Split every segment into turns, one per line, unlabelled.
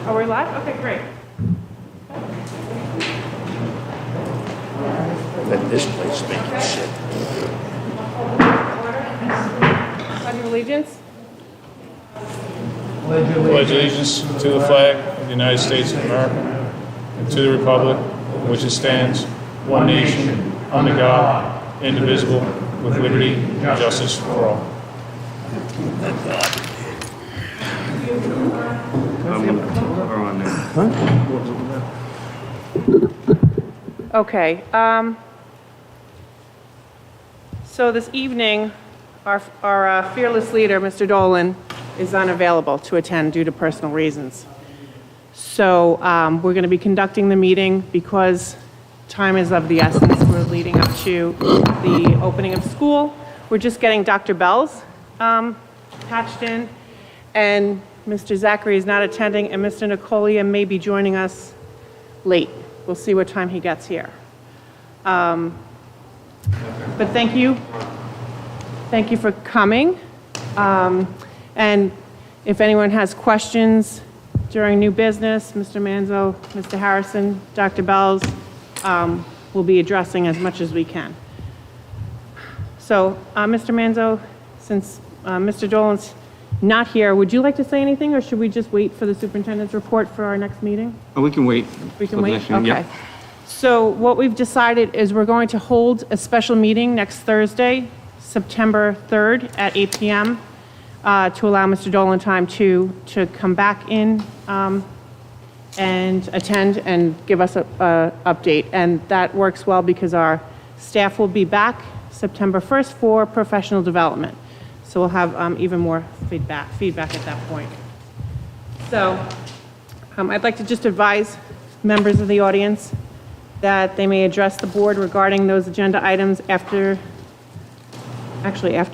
Are we live? Okay, great.
Let this place make you sick.
Pledge of allegiance.
Pledge allegiance to the flag of the United States of America and to the republic which it stands, one nation, under God, indivisible, with liberty and justice for all.
Okay. So this evening, our fearless leader, Mr. Dolan, is unavailable to attend due to personal reasons. So we're going to be conducting the meeting because time is of the essence. We're leading up to the opening of school. We're just getting Dr. Bell's patched in, and Mr. Zachary is not attending, and Mr. Nicolia may be joining us late. We'll see what time he gets here. But thank you. Thank you for coming. And if anyone has questions during new business, Mr. Manzo, Mr. Harrison, Dr. Bells, will be addressing as much as we can. So, Mr. Manzo, since Mr. Dolan's not here, would you like to say anything, or should we just wait for the superintendent's report for our next meeting?
Oh, we can wait.
We can wait? Okay.
Yeah.
So what we've decided is we're going to hold a special meeting next Thursday, September 3rd at 8 p.m. To allow Mr. Dolan time to come back in and attend and give us an update. And that works well because our staff will be back September 1st for professional development. So we'll have even more feedback at that point. So I'd like to just advise members of the audience that they may address the board regarding those agenda items after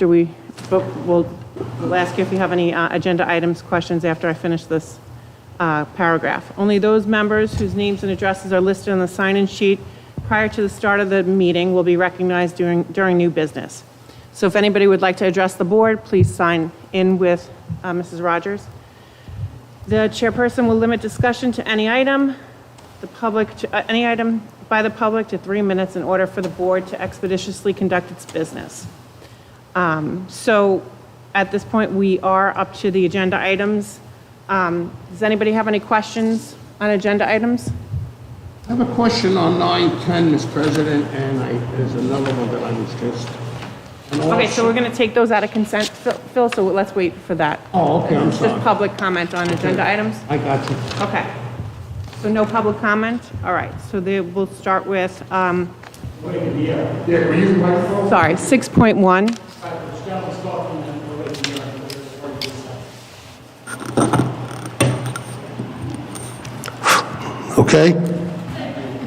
we, but we'll ask you if you have any agenda items, questions after I finish this paragraph. Only those members whose names and addresses are listed on the sign-in sheet prior to the start of the meeting will be recognized during new business. So if anybody would like to address the board, please sign in with Mrs. Rogers. The chairperson will limit discussion to any item, any item by the public to 3 minutes in order for the board to expeditiously conduct its business. So at this point, we are up to the agenda items. Does anybody have any questions on agenda items?
I have a question on 910, Mr. President, and there's another one that I was just...
Okay, so we're going to take those out of consent, Phil, so let's wait for that.
Oh, okay, I'm sorry.
Just public comment on agenda items?
I got you.
Okay. So no public comment? All right, so we'll start with, sorry, 6.1.
Okay.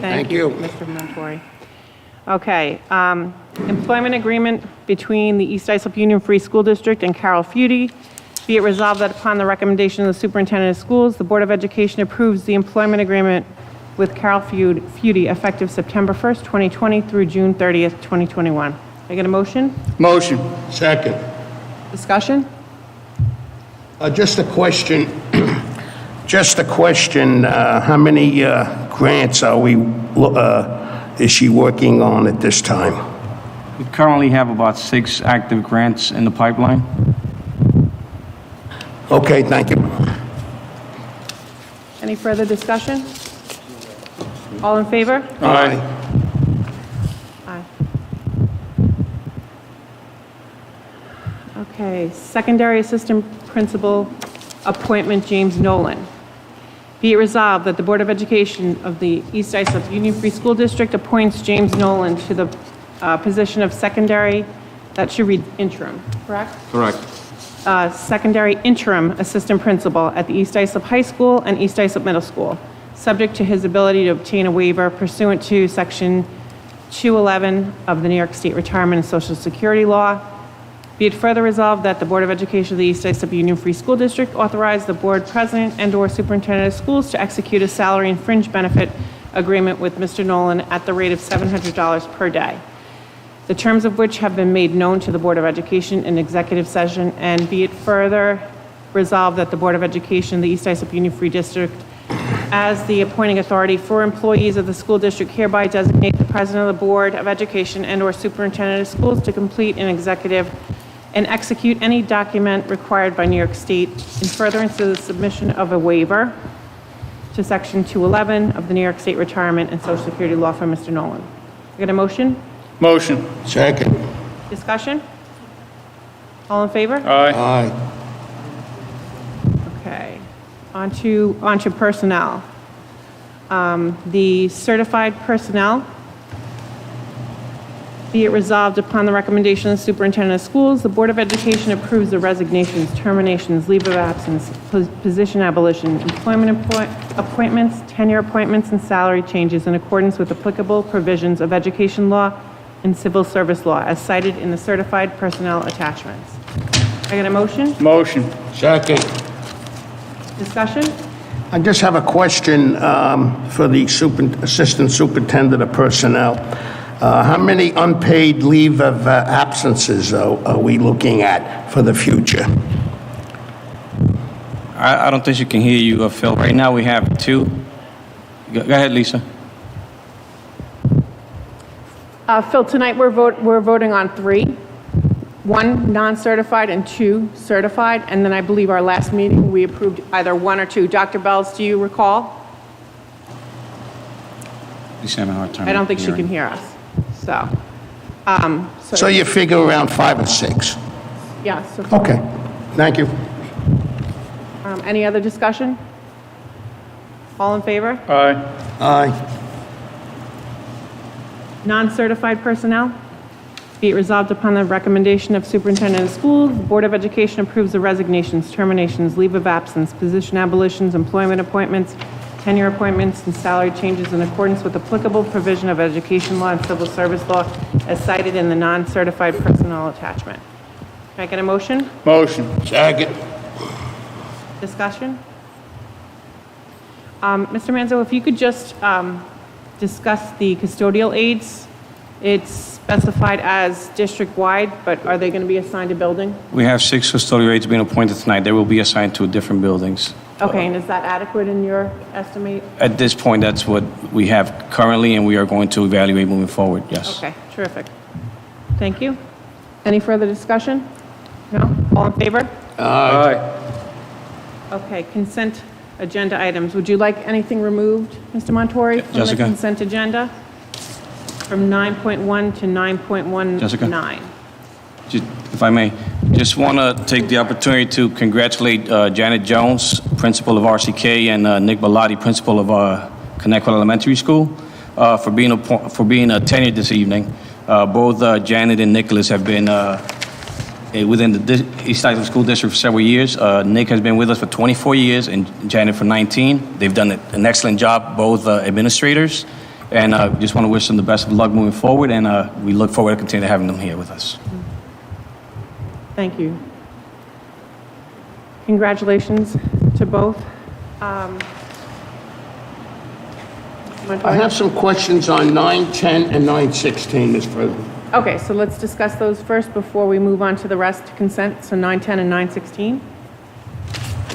Thank you, Mr. Montori. Okay, employment agreement between the East Islip Union Free School District and Carol Feudy. Be it resolved that upon the recommendation of the superintendent of schools, the Board of Education approves the employment agreement with Carol Feudy effective September 1st, 2020 through June 30th, 2021. Can I get a motion?
Motion. Second.
Discussion?
Just a question. How many grants is she working on at this time?
We currently have about 6 active grants in the pipeline.
Okay, thank you.
Any further discussion? All in favor?
Aye.
Aye. Okay, secondary assistant principal appointment, James Nolan. Be it resolved that the Board of Education of the East Islip Union Free School District appoints James Nolan to the position of secondary, that should read interim, correct?
Correct.
Secondary interim assistant principal at the East Islip High School and East Islip Middle School, subject to his ability to obtain a waiver pursuant to Section 211 of the New York State Retirement and Social Security Law. Be it further resolved that the Board of Education of the East Islip Union Free School District authorize the board president and/or superintendent of schools to execute a salary and fringe benefit agreement with Mr. Nolan at the rate of $700 per day, the terms of which have been made known to the Board of Education in executive session, and be it further resolved that the Board of Education of the East Islip Union Free District, as the appointing authority for employees of the school district, hereby designate the president of the Board of Education and/or superintendent of schools to complete an executive and execute any document required by New York State in furtherance of the submission of a waiver to Section 211 of the New York State Retirement and Social Security Law for Mr. Nolan. I get a motion?
Motion.
Second.
Discussion? All in favor?
Aye.
Aye.
Okay. On to personnel. The certified personnel, be it resolved upon the recommendation of the superintendent of schools, the Board of Education approves the resignations, terminations, leave of absence, position abolition, employment appointments, tenure appointments, and salary changes in accordance with applicable provisions of education law and civil service law as cited in the certified personnel attachments. I get a motion?
Motion.
Second.
Discussion?
I just have a question for the Assistant Superintendent of Personnel. How many unpaid leave of absences are we looking at for the future?
I don't think she can hear you, Phil. Right now, we have 2. Go ahead, Lisa.
Phil, tonight we're voting on 3. 1 non-certified and 2 certified, and then I believe our last meeting, we approved either 1 or 2. Dr. Bells, do you recall?
Lisa having a hard time
I don't think she
hearing.
can hear us, so.
So you figure around 5 or 6?
Yeah, so.
Okay, thank you.
Any other discussion? All in favor?
Aye.
Aye.
Non-certified personnel? Be it resolved upon the recommendation of superintendent of schools, the Board of Education approves the resignations, terminations, leave of absence, position abolitions, employment appointments, tenure appointments, and salary changes in accordance with applicable provision of education law and civil service law as cited in the non-certified personnel attachment. Can I get a motion?
Motion.
Second.
Discussion? Mr. Manzo, if you could just discuss the custodial aides. It's specified as district-wide, but are they going to be assigned a building?
We have 6 custodial aides being appointed tonight. They will be assigned to different buildings.
Okay, and is that adequate in your estimate?
At this point, that's what we have currently, and we are going to evaluate moving forward, yes.
Okay, terrific. Thank you. Any further discussion? No? All in favor?
Aye.
Okay, consent agenda items. Would you like anything removed, Mr. Montori, from the
Jessica?
consent agenda? From 9.1 to 9.19?
Jessica? If I may, just want to take the opportunity to congratulate Janet Jones, principal of RCK, and Nick Bellotti, principal of Connecticut Elementary School, for being tenured this evening. Both Janet and Nicholas have been within the East Islip School District for several years. Nick has been with us for 24 years and Janet for 19. They've done an excellent job, both administrators. And just want to wish them the best of luck moving forward, and we look forward to continue having them here with us.
Thank you. Congratulations to both.
I have some questions on 9:10 and 9:16, Ms. President.
Okay, so let's discuss those first before we move on to the rest to consent. So 9:10 and 9:16.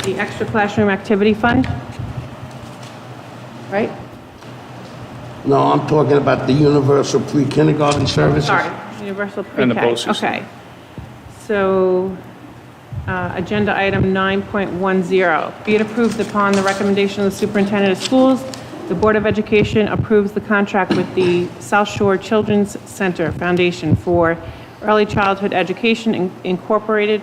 The extra classroom activity fund, right?
No, I'm talking about the universal pre-kindergarten services.
Sorry, universal pre-K.
And the BOCES.
Okay. So, agenda item 9.10. Be it approved upon the recommendation of the superintendent of schools, the Board of Education approves the contract with the South Shore Children's Center Foundation for Early Childhood Education Incorporated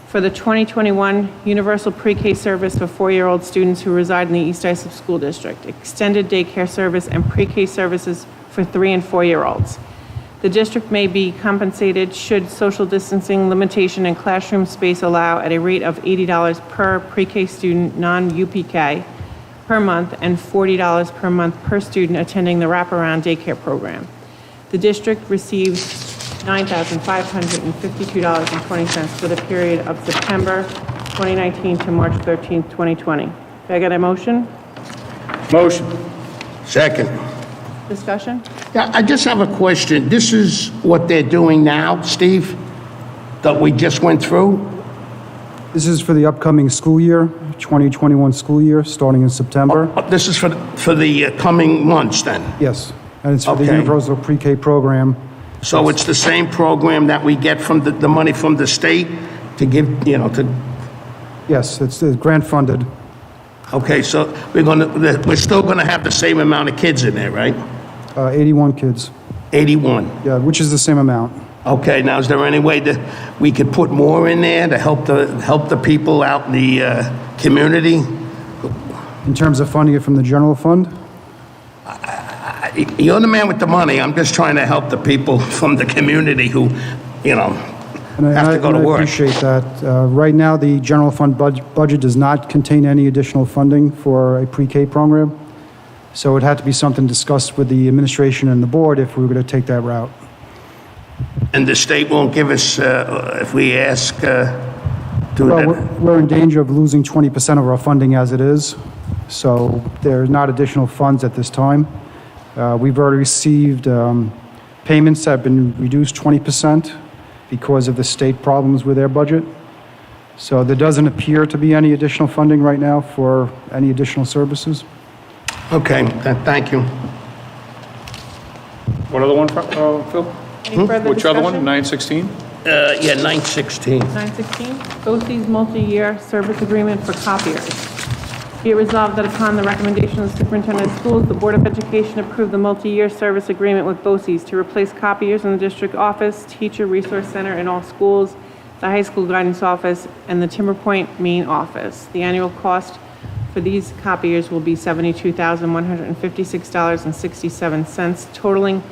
for the 2021 Universal Pre-K service for 4-year-old students who reside in the East Islip School District, extended daycare service, and pre-K services for 3- and 4-year-olds. The district may be compensated should social distancing limitation and classroom space allow at a rate of $80 per pre-K student, non-UPK, per month, and $40 per month per student attending the wraparound daycare program. The district receives $9,552.20 for the period of September 2019 to March 13th, 2020. Can I get a motion?
Motion.
Second.
Discussion?
Yeah, I just have a question. This is what they're doing now, Steve, that we just went through?
This is for the upcoming school year, 2021 school year, starting in September.
This is for the coming months, then?
Yes, and it's for the
Okay.
universal pre-K program.
So it's the same program that we get from the money from the state to give, to...
Yes, it's grant funded.
Okay, so we're still gonna have the same amount of kids in there, right?
81 kids,
81.
yeah, which is the same amount.
Okay, now is there any way that we could put more in there to help the people out in the community?
In terms of funding it from the general fund?
You're the man with the money. I'm just trying to help the people from the community who, have to go to
I
work.
appreciate that. Right now, the general fund budget does not contain any additional funding for a pre-K program. So it had to be something discussed with the administration and the board if we were going to take that route.
And the state won't give us, if we ask,
Well, we're in danger of losing 20% of our funding as it is. So there's not additional funds at this time. We've already received payments that have been reduced 20% because of the state problems with their budget. So there doesn't appear to be any additional funding right now for any additional services.
Okay, thank you.
What other one, Phil?
Any further
Which other one,
discussion?
916?
Yeah, 916.
916, BOCES multi-year service agreement for copiers. Be it resolved that upon the recommendation of the superintendent of schools, the Board of Education approve the multi-year service agreement with BOCES to replace copiers in the district office, teacher resource center in all schools, the high school guidance office, and the Timber Point main office. The annual cost for these copiers will be $72,156.67, totaling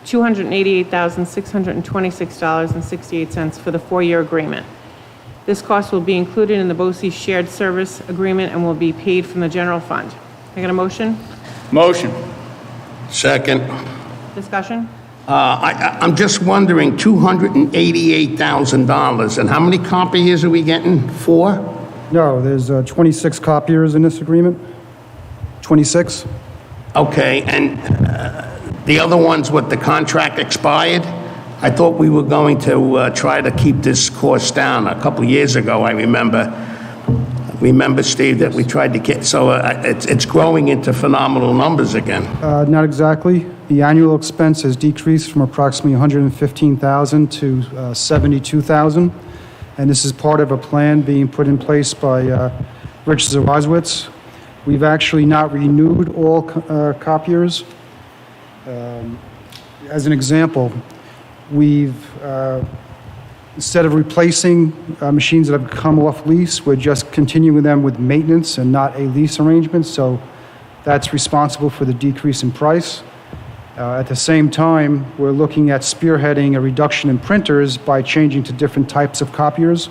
$288,626.68 for the 4-year agreement. This cost will be included in the BOCES shared service agreement and will be paid from the general fund. I got a motion?
Motion.
Second.
Discussion?
I'm just wondering, $288,000, and how many copiers are we getting? 4?
No, there's 26 copiers in this agreement. 26?
Okay, and the other ones, what, the contract expired? I thought we were going to try to keep this cost down. A couple of years ago, I remember, Steve, that we tried to get, so it's growing into phenomenal numbers again.
Not exactly. The annual expense has decreased from approximately $115,000 to $72,000. And this is part of a plan being put in place by Rich Zawazwitz. We've actually not renewed all copiers. As an example, we've, instead of replacing machines that have come off lease, we're just continuing them with maintenance and not a lease arrangement, so that's responsible for the decrease in price. At the same time, we're looking at spearheading a reduction in printers by changing to different types of copiers.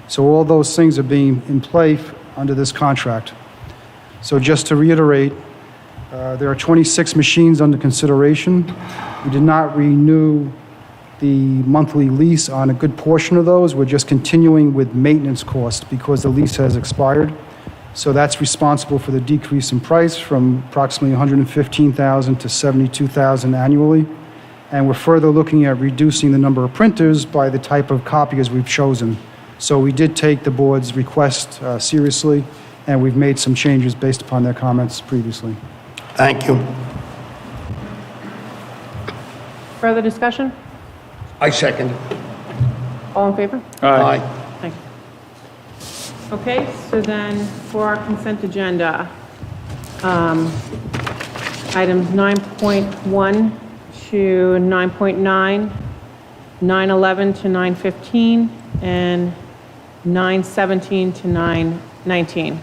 So all those things are being in play under this contract. So just to reiterate, there are 26 machines under consideration. We did not renew the monthly lease on a good portion of those. We're just continuing with maintenance costs because the lease has expired. So that's responsible for the decrease in price from approximately $115,000 to $72,000 annually. And we're further looking at reducing the number of printers by the type of copiers we've chosen. So we did take the board's request seriously, and we've made some changes based upon their comments previously.
Thank you.
Further discussion?
I second.
All in favor?
Aye.
Thank you. Okay, so then for our consent agenda, items 9.1 to 9.9, 9.11 to 9.15, and 9.17 to 9.19.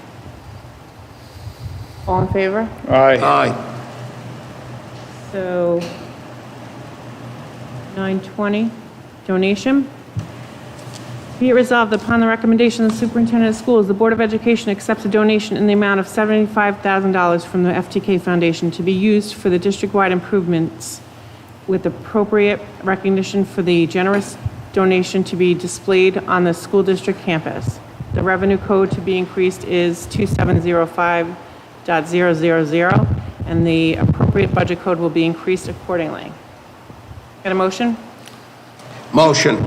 All in favor?
Aye.
Aye.
So 9:20, donation. Be it resolved that upon the recommendation of the superintendent of schools, the Board of Education accepts a donation in the amount of $75,000 from the FTK Foundation to be used for the district-wide improvements with appropriate recognition for the generous donation to be displayed on the school district campus. The revenue code to be increased is 2705.000, and the appropriate budget code will be increased accordingly. Got a motion?
Motion.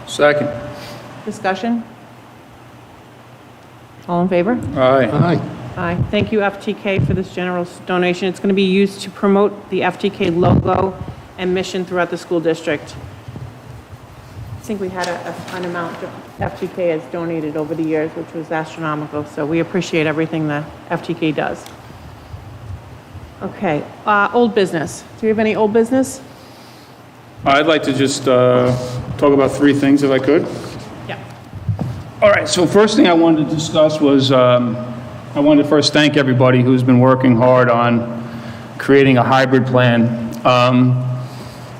Second.
Discussion? All in favor?
Aye.
Aye.
Aye. Thank you, FTK, for this generous donation. It's going to be used to promote the FTK logo and mission throughout the school district. I think we had an amount that FTK has donated over the years, which was astronomical, so we appreciate everything the FTK does. Okay, old business. Do we have any old business?
I'd like to just talk about three things if I could.
Yeah.
All right, so first thing I wanted to discuss was I wanted to first thank everybody who's been working hard on creating a hybrid plan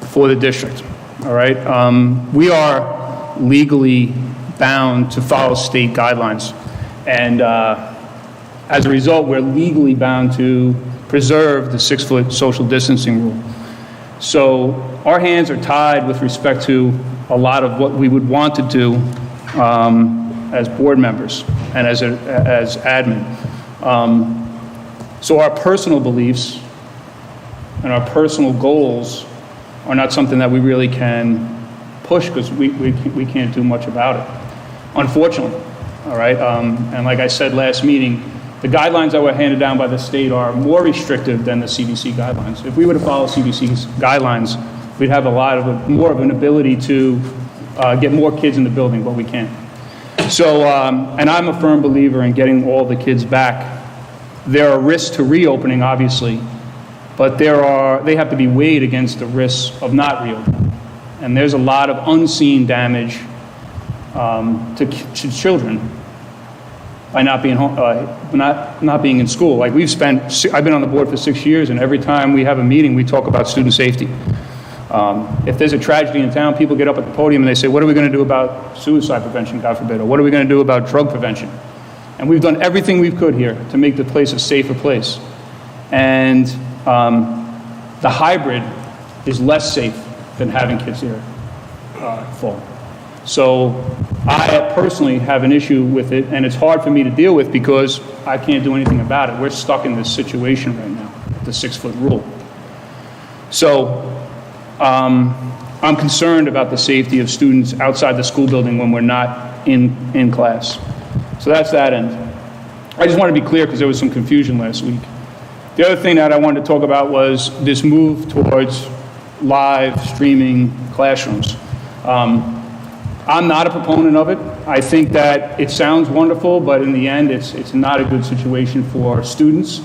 for the district. All right, we are legally bound to follow state guidelines, and as a result, we're legally bound to preserve the 6-foot social distancing rule. So our hands are tied with respect to a lot of what we would want to do as board members and as admin. So our personal beliefs and our personal goals are not something that we really can push because we can't do much about it, unfortunately. All right, and like I said last meeting, the guidelines that were handed down by the state are more restrictive than the CDC guidelines. If we were to follow CDC's guidelines, we'd have more of an ability to get more kids in the building, but we can't. So, and I'm a firm believer in getting all the kids back. There are risks to reopening, obviously, but they have to be weighed against the risks of not reopening. And there's a lot of unseen damage to children by not being home, not being in school. Like I've been on the board for 6 years, and every time we have a meeting, we talk about student safety. If there's a tragedy in town, people get up at the podium and they say, what are we going to do about suicide prevention, God forbid, or what are we going to do about drug prevention? And we've done everything we could here to make the place a safer place. And the hybrid is less safe than having kids here full. So I personally have an issue with it, and it's hard for me to deal with because I can't do anything about it. We're stuck in this situation right now, the 6-foot rule. So I'm concerned about the safety of students outside the school building when we're not in class. So that's that end. I just want to be clear because there was some confusion last week. The other thing that I wanted to talk about was this move towards live streaming classrooms. I'm not a proponent of it. I think that it sounds wonderful, but in the end, it's not a good situation for students.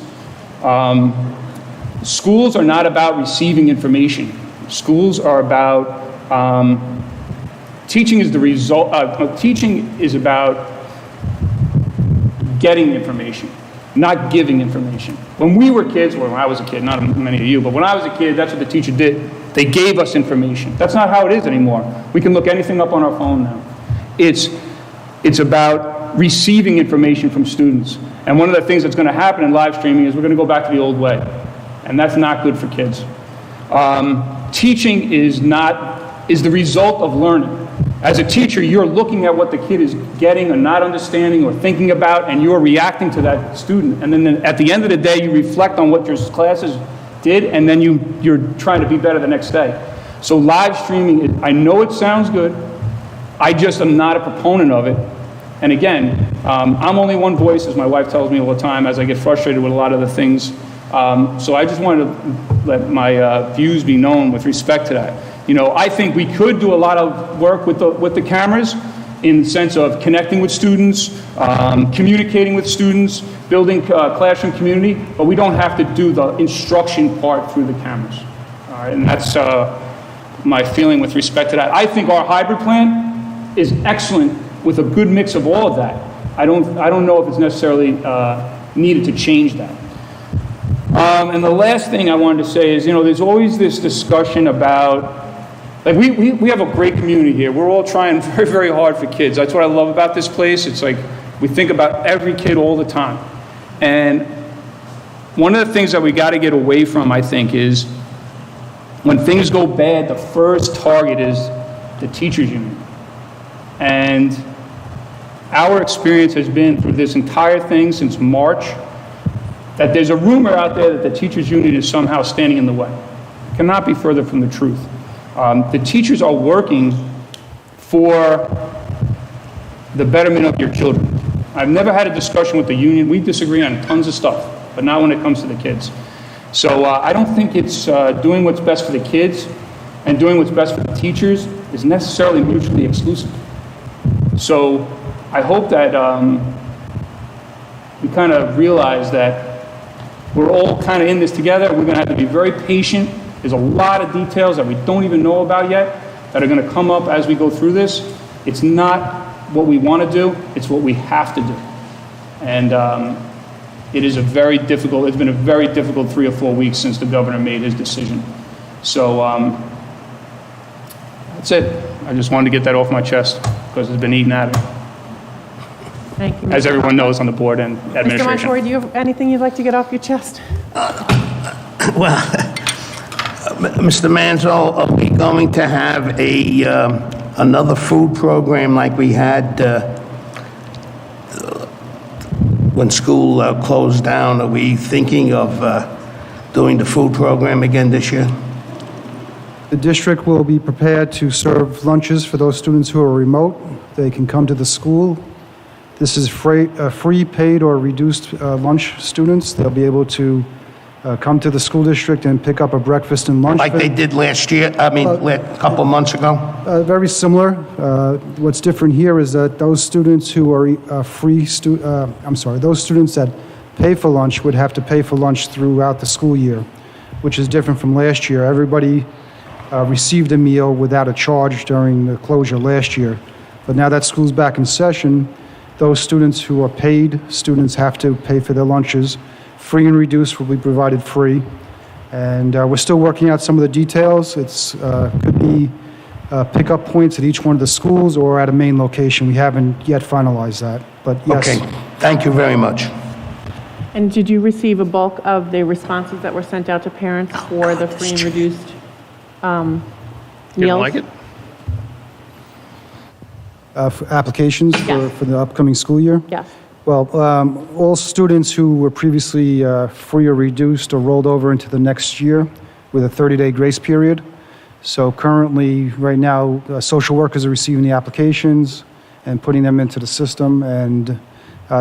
Schools are not about receiving information. Schools are about, teaching is the result, teaching is about getting information, not giving information. When we were kids, well, when I was a kid, not many of you, but when I was a kid, that's what the teacher did. They gave us information. That's not how it is anymore. We can look anything up on our phone now. It's about receiving information from students. And one of the things that's going to happen in live streaming is we're going to go back to the old way. And that's not good for kids. Teaching is the result of learning. As a teacher, you're looking at what the kid is getting or not understanding or thinking about, and you're reacting to that student. And then at the end of the day, you reflect on what your classes did, and then you're trying to be better the next day. So live streaming, I know it sounds good. I just am not a proponent of it. And again, I'm only one voice, as my wife tells me all the time, as I get frustrated with a lot of the things. So I just wanted to let my views be known with respect to that. You know, I think we could do a lot of work with the cameras in the sense of connecting with students, communicating with students, building classroom community, but we don't have to do the instruction part through the cameras. All right, and that's my feeling with respect to that. I think our hybrid plan is excellent with a good mix of all of that. I don't know if it's necessarily needed to change that. And the last thing I wanted to say is, you know, there's always this discussion about, like, we have a great community here. We're all trying very, very hard for kids. That's what I love about this place. It's like we think about every kid all the time. And one of the things that we got to get away from, I think, is when things go bad, the first target is the teachers union. And our experience has been through this entire thing since March that there's a rumor out there that the teachers union is somehow standing in the way. It cannot be further from the truth. The teachers are working for
the betterment of your children. I've never had a discussion with the union. We disagree on tons of stuff, but not when it comes to the kids. So I don't think it's doing what's best for the kids and doing what's best for the teachers is necessarily mutually exclusive. So I hope that we kind of realize that we're all kind of in this together. We're going to have to be very patient. There's a lot of details that we don't even know about yet that are going to come up as we go through this. It's not what we want to do, it's what we have to do. And it's been a very difficult 3 or 4 weeks since the governor made his decision. So that's it. I just wanted to get that off my chest because it's been eating at it,
Thank you.
as everyone knows on the board and
Mr.
administration.
Montori, do you have anything you'd like to get off your chest?
Well, Mr. Manzo, are we going to have another food program like we had when school closed down? Are we thinking of doing the food program again this year?
The district will be prepared to serve lunches for those students who are remote. They can come to the school. This is free, paid, or reduced lunch students. They'll be able to come to the school district and pick up a breakfast and lunch.
Like they did last year, a couple months ago?
Very similar. What's different here is that those students who are those students that pay for lunch would have to pay for lunch throughout the school year, which is different from last year. Everybody received a meal without a charge during the closure last year. But now that school's back in session, those students who are paid students have to pay for their lunches. Free and reduced will be provided free. And we're still working out some of the details. It's could be pickup points at each one of the schools or at a main location. We haven't yet finalized that, but yes.
Okay, thank you very much.
And did you receive a bulk of the responses that were sent out to parents for the free and reduced meals?
You don't like it?
For applications
Yes.
for the upcoming school year?
Yes.
Well, all students who were previously free or reduced are rolled over into the next year with a 30-day grace period. So currently, right now, social workers are receiving the applications and putting them into the system, and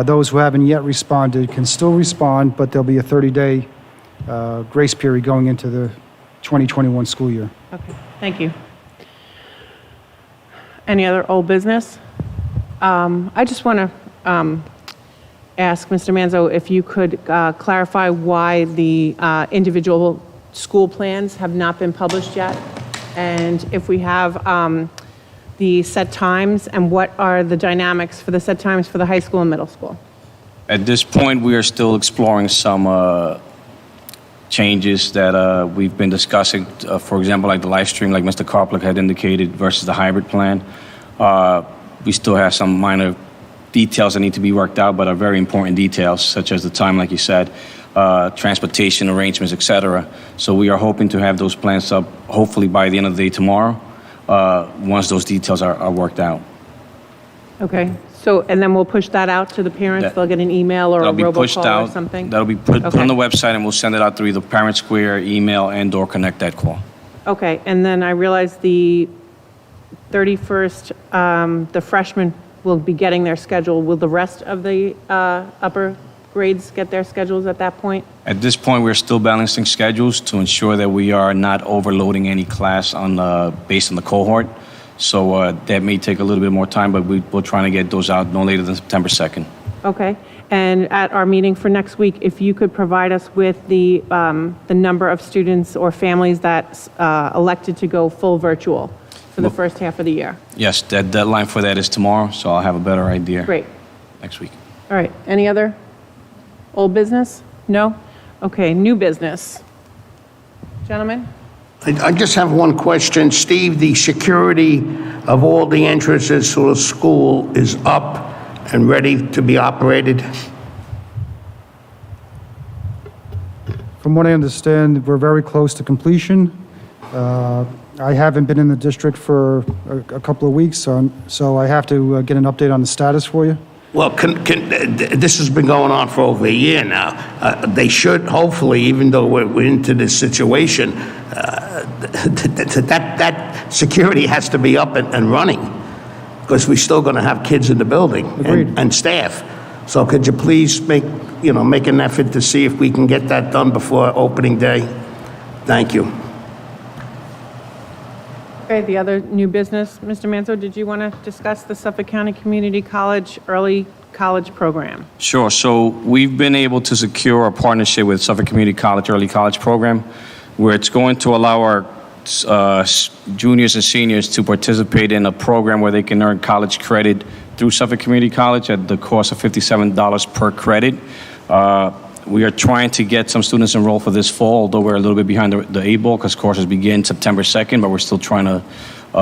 those who haven't yet responded can still respond, but there'll be a 30-day grace period going into the 2021 school year.
Okay, thank you. Any other old business? I just want to ask Mr. Manzo if you could clarify why the individual school plans have not been published yet, and if we have the set times, and what are the dynamics for the set times for the high school and middle school?
At this point, we are still exploring some changes that we've been discussing. For example, like the live stream, like Mr. Karplik had indicated, versus the hybrid plan. We still have some minor details that need to be worked out, but are very important details, such as the time, like you said, transportation arrangements, etc. So we are hoping to have those plans up, hopefully by the end of the day tomorrow, once those details are worked out.
Okay, so, and then we'll push that out to the parents?
That-
They'll get an email or a
That'll be pushed
robocall or
out.
something?
That'll be put
Okay.
on the website, and we'll send it out through either Parent Square, email, and/or Connect That Call.
Okay, and then I realize the 31st, the freshmen will be getting their schedule. Will the rest of the upper grades get their schedules at that point?
At this point, we're still balancing schedules to ensure that we are not overloading any class based on the cohort. So that may take a little bit more time, but we're trying to get those out no later than September 2nd.
Okay, and at our meeting for next week, if you could provide us with the number of students or families that elected to go full virtual for the first half of the year.
Yes, that deadline for that is tomorrow, so I'll have a better idea
Great.
next week.
All right, any other old business? No? Okay, new business. Gentlemen?
I just have one question. Steve, the security of all the entrances to the school is up and ready to be operated?
From what I understand, we're very close to completion. I haven't been in the district for a couple of weeks, so I have to get an update on the status for you.
Well, this has been going on for over a year now. They should, hopefully, even though we're into this situation, that security has to be up and running. because we're still going to have kids in the building
Agreed.
and staff. So could you please make an effort to see if we can get that done before opening day? Thank you.
Okay, the other new business, Mr. Manzo, did you want to discuss the Suffolk County Community College Early College Program?
Sure. So we've been able to secure a partnership with Suffolk Community College Early College Program, where it's going to allow our juniors and seniors to participate in a program where they can earn college credit through Suffolk Community College at the cost of $57 per credit. We are trying to get some students enrolled for this fall, although we're a little bit behind the eight ball because courses begin September 2nd, but we're still trying to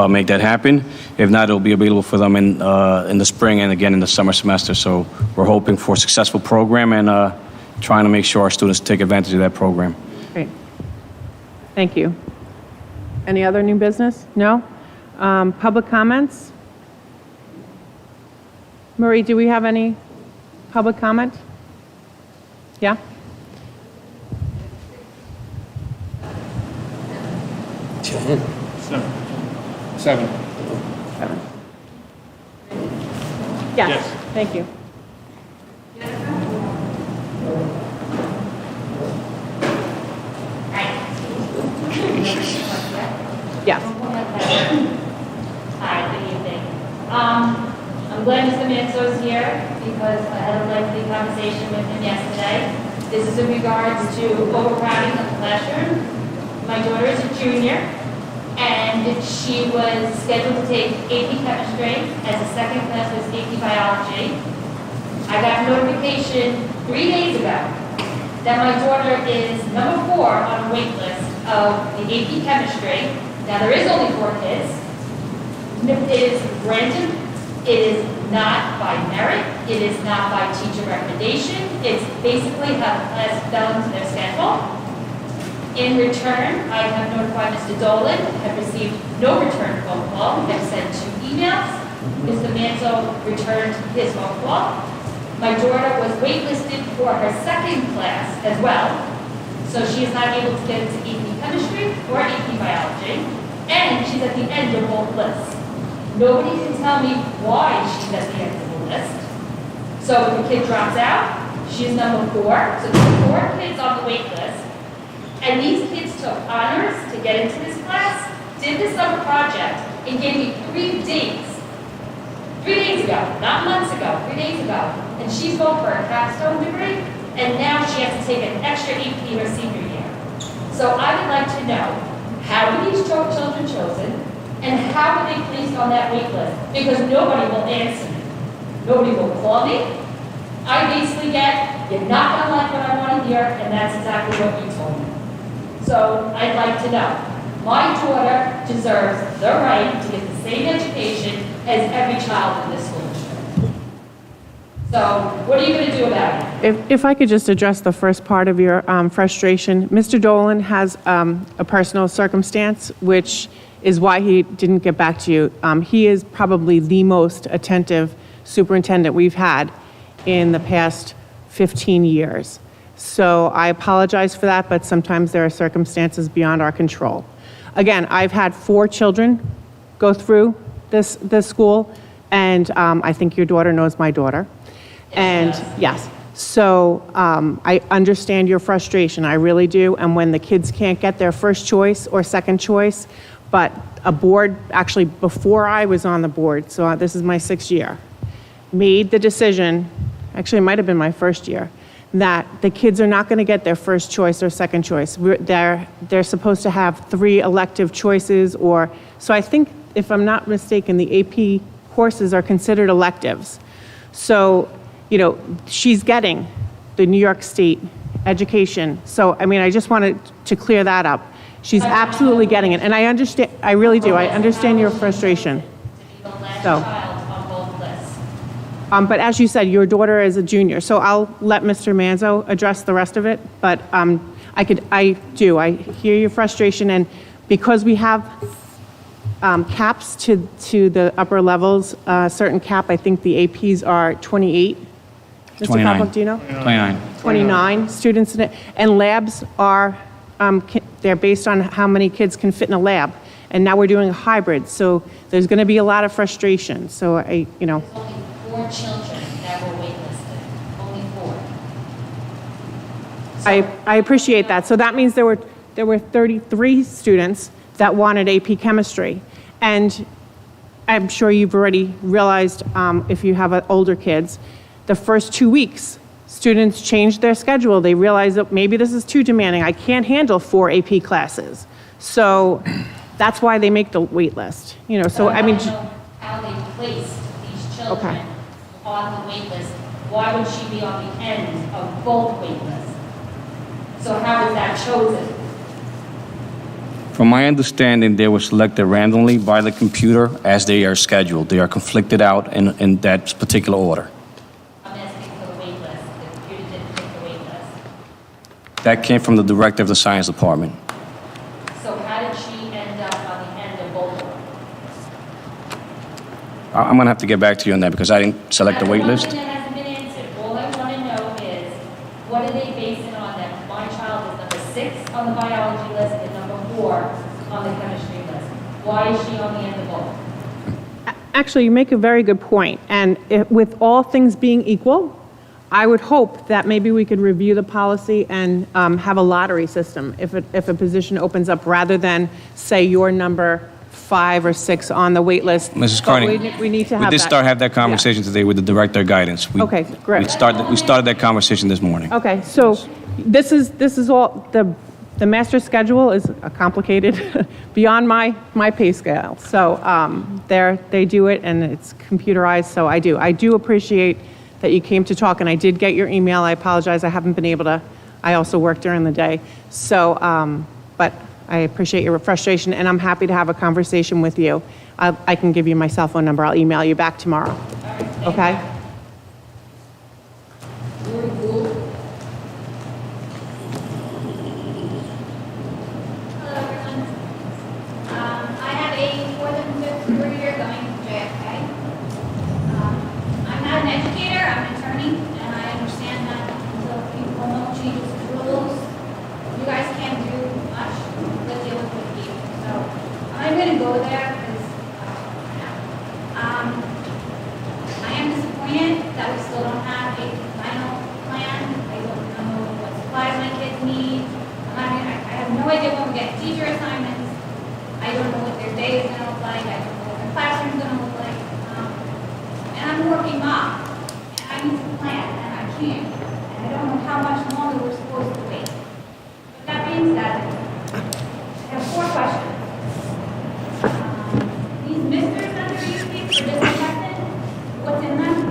make that happen. If not, it'll be available for them in the spring and again in the summer semester. So we're hoping for a successful program and trying to make sure our students take advantage of that program.
Great. Thank you. Any other new business? No? Public comments? Marie, do we have any public comment? Yeah?
Seven.
Yes.
Yes.
Thank you. Yes.
Hi, good evening. I'm glad Mr. Manzo's here because I had a lengthy conversation with him yesterday. This is in regards to overcrowding of the classroom. My daughter is a junior, and she was scheduled to take AP Chemistry as a second class was AP Biology. I got notification 3 days ago that my daughter is number 4 on a wait list of the AP Chemistry. Now, there is only 4 kids. It is random. It is not by merit. It is not by teacher recommendation. It's basically how the class fell into their schedule. In return, I have notified Mr. Dolan, have received no return phone call, have sent 2 emails. Mr. Manzo returned his phone call. My daughter was waitlisted for her second class as well, so she is not able to get into AP Chemistry or AP Biology, and she's at the end of both lists. Nobody can tell me why she's at the end of the list. So if a kid drops out, she's number 4, so there's 4 kids on the wait list. And these kids took honors to get into this class, did the summer project, and gave me 3 days. 3 days ago, not months ago, 3 days ago. And she's going for a capstone degree, and now she has to take an extra AP her senior year. So I would like to know, how were these children chosen, and how were they placed on that wait list? Because nobody will answer me. Nobody will call me. I basically get, you're not going to like what I want to hear, and that's exactly what you told me. So I'd like to know, my daughter deserves the right to get the same education as every child in this school district. So what are you going to do about it?
If I could just address the first part of your frustration. Mr. Dolan has a personal circumstance, which is why he didn't get back to you. He is probably the most attentive superintendent we've had in the past 15 years. So I apologize for that, but sometimes there are circumstances beyond our control. Again, I've had 4 children go through this school, and I think your daughter knows my daughter. And yes, so I understand your frustration, I really do. And when the kids can't get their first choice or second choice, but a board, actually before I was on the board, so this is my 6th year, made the decision, actually it might have been my 1st year, that the kids are not going to get their first choice or second choice. They're supposed to have 3 elective choices, or, so I think, if I'm not mistaken, the AP courses are considered electives. So, you know, she's getting the New York State education. So, I mean, I just wanted to clear that up. She's absolutely getting it, and I understand, I really do, I understand your frustration.
To be the last
So.
child on both lists.
But as you said, your daughter is a junior, so I'll let Mr. Manzo address the rest of it, but I hear your frustration, and because we have caps to the upper levels, certain cap, I think the APs are 28. Mr.
29.
Popov, do you know?
29.
29 students in it, and labs are, they're based on how many kids can fit in a lab. and now we're doing a hybrid, so there's going to be a lot of frustration. So
Only 4 children that were waitlisted, only 4.
I appreciate that. So that means there were 33 students that wanted AP Chemistry. And I'm sure you've already realized, if you have older kids, the first 2 weeks, students changed their schedule. They realized that maybe this is too demanding. I can't handle 4 AP classes. So that's why they make the wait list. So I mean,
don't know how they placed these children
Okay.
on the wait list. Why would she be on the end of both wait lists? So how is that chosen?
From my understanding, they were selected randomly by the computer as they are scheduled. They are conflicted out in that particular order.
I'm asking for the wait list. The computer didn't pick the wait list.
That came from the director of the science department.
So how did she end up on the end of both of them?
I'm going to have to get back to you on that because I didn't select the wait list.
That's one thing that hasn't been answered. All I want to know is, what do they base it on that my child is number 6 on the biology list and number 4 on the chemistry list? Why is she on the end of both?
actually, you make a very good point. And with all things being equal, I would hope that maybe we could review the policy and have a lottery system if a position opens up, rather than say your number 5 or 6 on the wait list.
Mrs.
But
Carney,
we need to have
we did
that.
have that conversation today with the director of guidance.
Okay, great.
We started that conversation this morning.
Okay, so this is all, the master schedule is complicated beyond my pay scale. So they do it, and it's computerized, so I do appreciate that you came to talk, and I did get your email. I apologize, I haven't been able to, I also work during the day. So, but I appreciate your frustration, and I'm happy to have a conversation with you. I can give you my cell phone number. I'll email you back tomorrow. Okay?
Hello, everyone. I have a 4th and 5th career going to JFK. I'm not an educator, I'm an attorney, and I understand that until people know changes to rules, you guys can't do much with dealing with people. So I'm going to go there because I am disappointed that we still don't have a final plan. I don't know what supplies my kids need. I have no idea when we get teacher assignments. I don't know what their day is going to look like. I don't know what their classroom is going to look like. And I'm a working mom, and I need to plan, and I can't. And I don't know how much longer we're supposed to wait. But that being said, I have 4 questions. These misters that they're using for disinfectant, what's in them?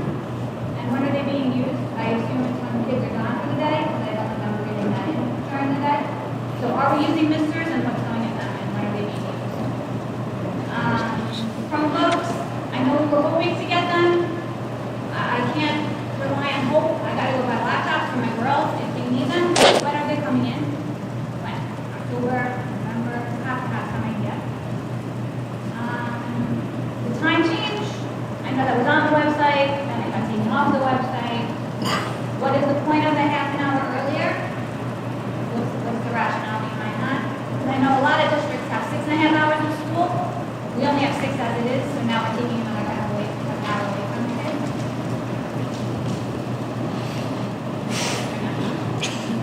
And when are they being used? I assume it's when the kids are gone for the day, because I don't remember reading that in during the day. So are we using misters, and what's going in them, and when are they being used? Chromebooks, I know we were hoping to get them. I can't rely on hope. I gotta go buy laptops for my girls if they need them. When are they coming in? When? October, November, half time idea. The time change, I know that was on the website, then it got taken off the website. What is the point of the half an hour earlier? What's the rationale behind that? Because I know a lot of districts have 6.5 hours of school. We only have 6 as it is, so now we're taking another an hour away from the kids.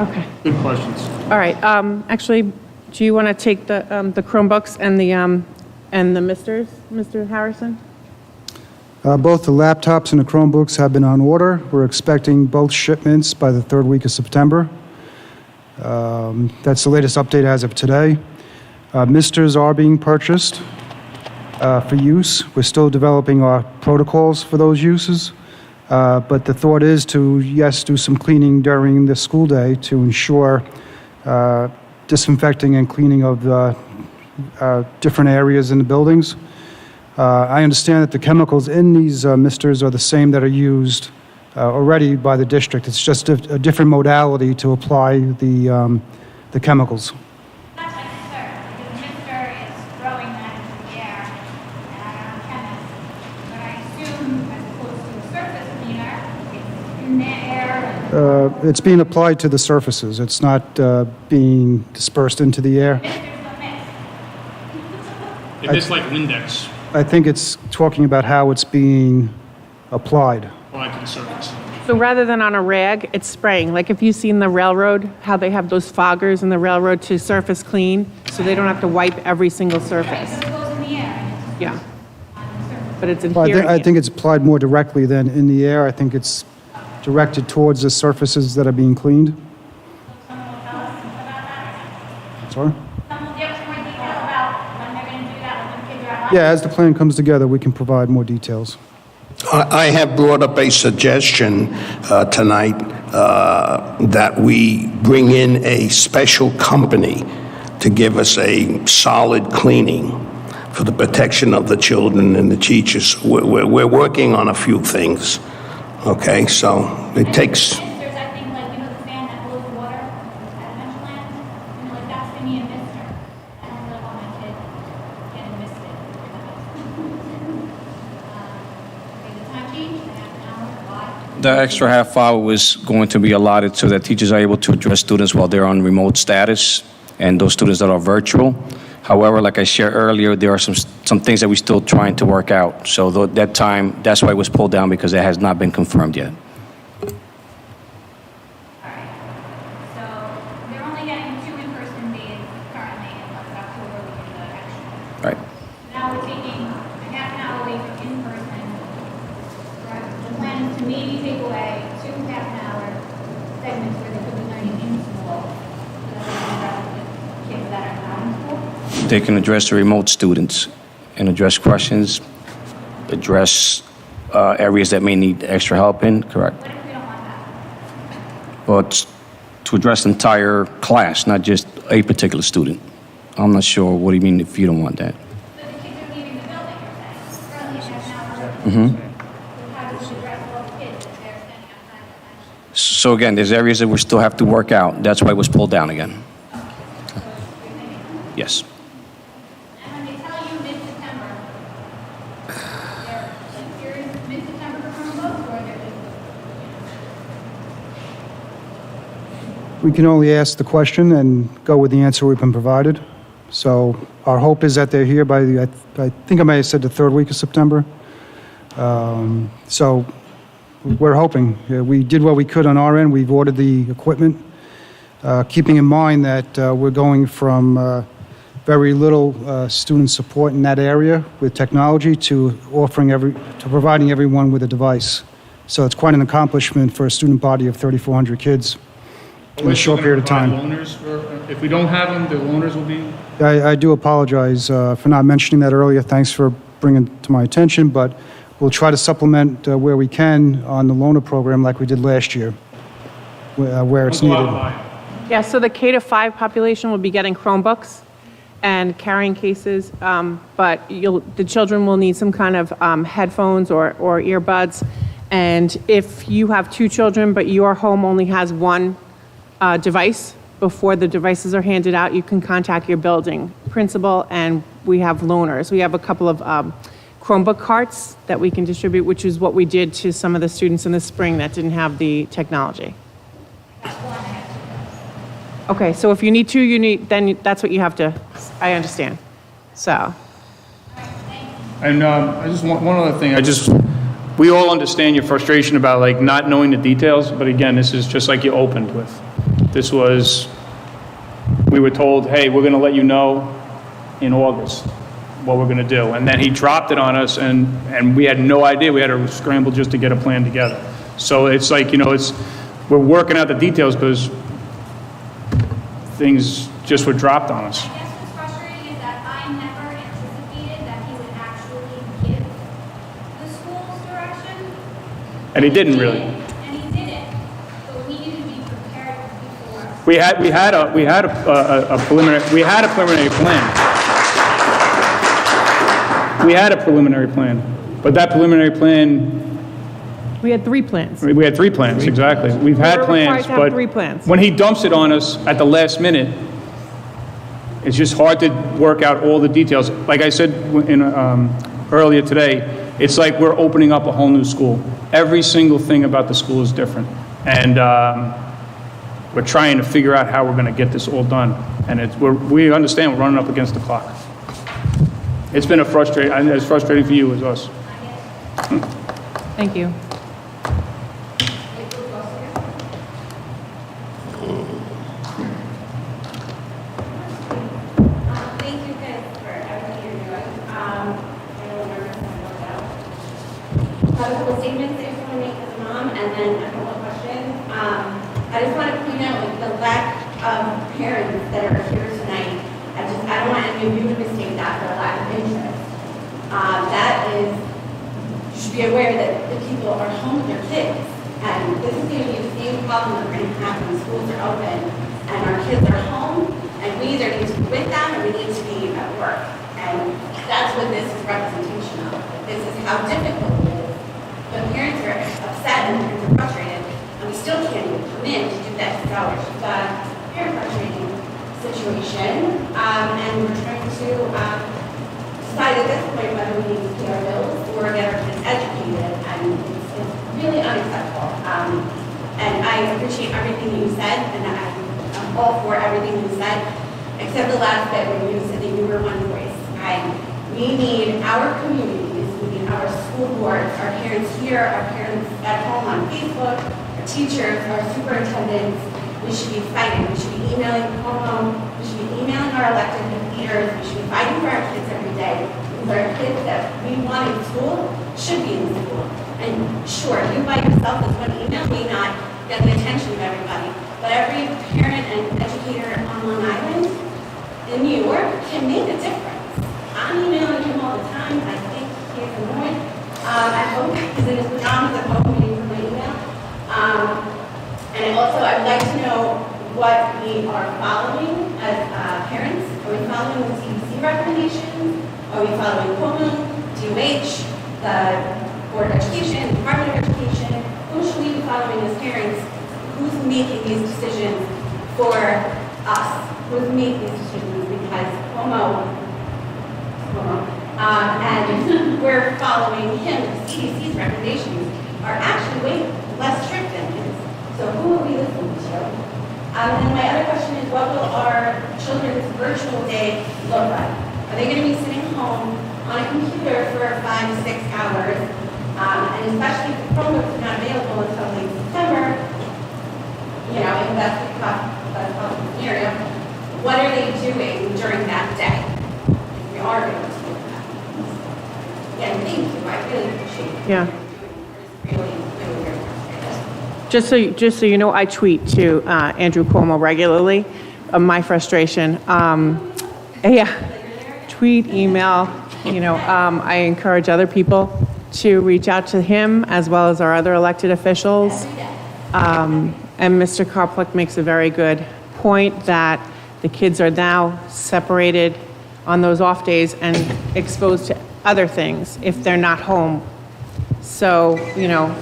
Okay.
Good questions.
All right, actually, do you want to take the Chromebooks and the misters, Mr. Harrison?
Both the laptops and the Chromebooks have been on order. We're expecting both shipments by the 3rd week of September. That's the latest update as of today. Misters are being purchased for use. We're still developing our protocols for those uses. But the thought is to, yes, do some cleaning during the school day to ensure disinfecting and cleaning of the different areas in the buildings. I understand that the chemicals in these misters are the same that are used already by the district. It's just a different modality to apply the chemicals.
Not like sir, because the mister is throwing that into the air, and I'm not a chemist. But I assume, as opposed to a surface cleaner, it's in the air and
It's being applied to the surfaces. It's not being dispersed into the air.
misters don't mix.
If it's like Windex,
I think it's talking about how it's being applied.
onto the surface.
So rather than on a rag, it's spraying. Like if you've seen the railroad, how they have those foggers in the railroad to surface clean, so they don't have to wipe every single surface.
So it goes in the air and it's
Yeah,
on the surface.
but it's
Well,
adhering.
I think it's applied more directly than in the air. I think it's directed towards the surfaces that are being cleaned.
Someone will tell us about that.
Sorry?
Someone will give us more detail about when they're gonna do that, when the kids are at home.
Yeah, as the plan comes together, we can provide more details.
I have brought up a suggestion tonight that we bring in a special company to give us a solid cleaning for the protection of the children and the teachers. We're working on a few things, okay? So it takes...
There's, I think, like, you know, the fan that blows water at Adventureland, you know, like, that's gonna be a mister. I don't really want my kid getting misted. Okay, the time change, half an hour, why?
The extra half hour was going to be allotted so that teachers are able to address students while they're on remote status and those students that are virtual. However, like I shared earlier, there are some things that we're still trying to work out. So that time, that's why it was pulled down, because it has not been confirmed yet.
Alright, so they're only getting 2 in-person days currently, unless October we can do that extra.
Right.
Now we're taking a half an hour away from in-person. Right, the plan is to maybe take away 2 half-an-hour segments where they could be learning in school. So that we can address the kids that are not in school.
They can address the remote students and address questions, address areas that may need extra help in, correct?
What if we don't want that?
But to address the entire class, not just a particular student. I'm not sure what do you mean if you don't want that.
So the kids are leaving the building, you're saying, currently half an hour. So how do we address all the kids if they're standing outside the bench?
So again, there's areas that we still have to work out. That's why it was pulled down again. Yes.
And when they tell you mid-September, they're like serious mid-September for Chromebooks, or they're just,
We can only ask the question and go with the answer we've been provided. So our hope is that they're here by the, I think I may have said the 3rd week of September. So we're hoping. We did what we could on our end. We've ordered the equipment, keeping in mind that we're going from very little student support in that area with technology to providing everyone with a device. So it's quite an accomplishment for a student body of 3,400 kids in a short period of time.
If we don't have them, the loaners will be,
I do apologize for not mentioning that earlier. Thanks for bringing it to my attention, but we'll try to supplement where we can on the loaner program like we did last year, where it's needed.
Yeah, so the K-5 population will be getting Chromebooks and carrying cases, but the children will need some kind of headphones or earbuds. And if you have 2 children, but your home only has 1 device, before the devices are handed out, you can contact your building principal, and we have loaners. We have a couple of Chromebook carts that we can distribute, which is what we did to some of the students in the spring that didn't have the technology. Okay, so if you need 2, then that's what you have to, I understand. So,
and I just want one other thing. We all understand your frustration about like not knowing the details, but again, this is just like you opened with. This was, we were told, hey, we're going to let you know in August what we're going to do. And then he dropped it on us, and we had no idea. We had to scramble just to get a plan together. So it's like, we're working out the details because things just were dropped on us.
I guess what's frustrating is that I never anticipated that he would actually give the school's direction.
And he didn't really.
And he didn't, but we needed to be prepared before.
We had a preliminary plan. We had a preliminary plan, but that preliminary plan,
we had 3 plans.
we had 3 plans, exactly. We've had
We're
plans,
required to have
but
3 plans.
when he dumps it on us at the last minute, it's just hard to work out all the details. Like I said earlier today, it's like we're opening up a whole new school. Every single thing about the school is different. And we're trying to figure out how we're going to get this all done. And we understand we're running up against the clock. It's been as frustrating for you as us.
Thank you.
Thank you guys for everything you're doing. I'm a little nervous and worked out. I have a couple statements I just want to make as a mom, and then a couple of questions. I just want to point out like, the lack of parents that are here tonight. I don't want any of you to mistake that for a lack of interest. That is, you should be aware that the people are home with their kids. And this is going to be the same problem that we're going to have when schools are open and our kids are home, and we either need to be with them or we need to be at work. And that's what this is representation of. This is how difficult it is. When parents are upset and parents are frustrated, and we still can't even come in to do that hours. We've got a very frustrating situation, and we're trying to decide at this point whether we need to pay our bills or get our kids educated, and it's really unacceptable. And I appreciate everything you said, and I'm all for everything you said, except the last bit where you said that you were one voice. And we need our communities, we need our school boards, our parents here, our parents at home on Facebook, our teachers, our superintendents. We should be fighting. We should be emailing home. We should be emailing our elected leaders. We should be fighting for our kids every day. Because our kids that we want in school should be in school. And sure, you by yourself with one email may not get the attention of everybody, but every parent and educator on Long Island in New York can make a difference. I'm emailing him all the time. I think he's annoyed. At home, he's in his pajamas at home waiting for my email. And also, I'd like to know what we are following as parents. Are we following the CDC recommendations? Are we following COMO, DOH, the Board of Education, Department of Education? Who should we be following as parents? Who's making these decisions for us? Who's making these decisions? Because and we're following him. The CDC's recommendations are actually way less strict than his. So who are we listening to? And then my other question is, what will our children's virtual day look like? Are they going to be sitting home on a computer for 5 to 6 hours? And especially if the Chromebooks are not available until late September, you know, if that's the possible scenario, what are they doing during that day? If we are able to do that. Again, thank you. I really appreciate it.
Yeah.
Really, really, really frustrated.
Just so you know, I tweet to Andrew Cuomo regularly my frustration. Yeah, tweet, email. You know, I encourage other people to reach out to him as well as our other elected officials. And Mr. Karpluk makes a very good point that the kids are now separated on those off days and exposed to other things if they're not home. So, you know,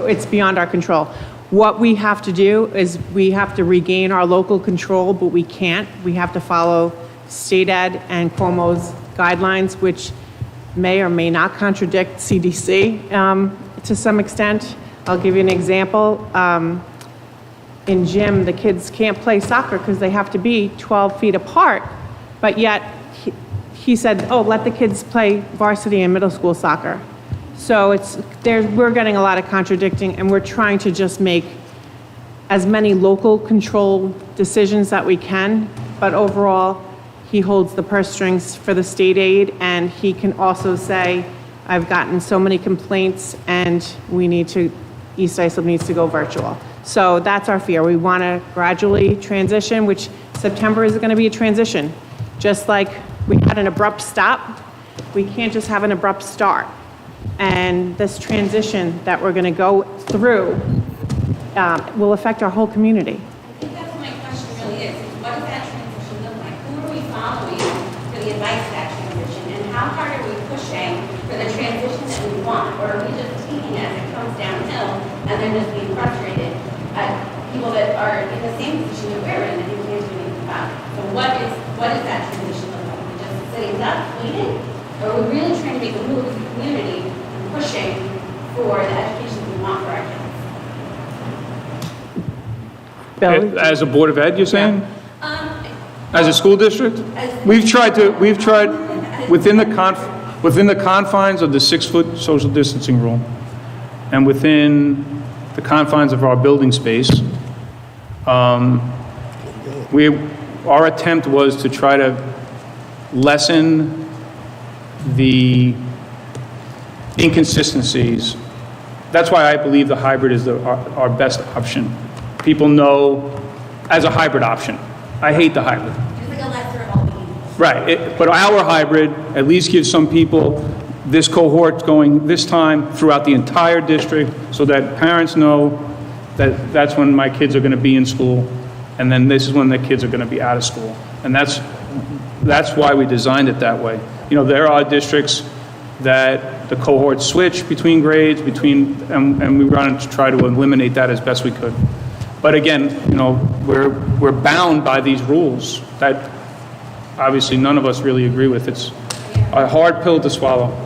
it's beyond our control. What we have to do is we have to regain our local control, but we can't. We have to follow state ed and Cuomo's guidelines, which may or may not contradict CDC to some extent. I'll give you an example. In gym, the kids can't play soccer because they have to be 12 feet apart, but yet he said, oh, let the kids play varsity and middle school soccer. So we're getting a lot of contradicting, and we're trying to just make as many local control decisions that we can, but overall, he holds the purse strings for the state aid, and he can also say, I've gotten so many complaints, and East Islip needs to go virtual. So that's our fear. We want to gradually transition, which September is going to be a transition. Just like we had an abrupt stop, we can't just have an abrupt start. And this transition that we're going to go through will affect our whole community.
I think that's what my question really is what does that transition look like? Who are we following for the advice of that transition? And how hard are we pushing for the transition that we want? Or are we just taking it as it comes downhill and then just being frustrated at people that are in the same position that we're in and can't do anything about it? So what does that transition look like? Are we just sitting up, waiting? Or are we really trying to make a move as a community and pushing for the education we want for our kids?
Bill?
As a Board of Ed, you're saying? As a school district, we've tried within the confines of the 6-foot social distancing rule and within the confines of our building space, our attempt was to try to lessen the inconsistencies. That's why I believe the hybrid is our best option. People know as a hybrid option. I hate the hybrid.
Just like a lesser of all evils.
Right, but our hybrid at least gives some people this cohort going this time throughout the entire district so that parents know that that's when my kids are going to be in school, and then this is when the kids are going to be out of school. And that's why we designed it that way. You know, there are districts that the cohorts switch between grades, and we wanted to try to eliminate that as best we could. But again, you know, we're bound by these rules that obviously none of us really agree with. It's a hard pill to swallow.
No,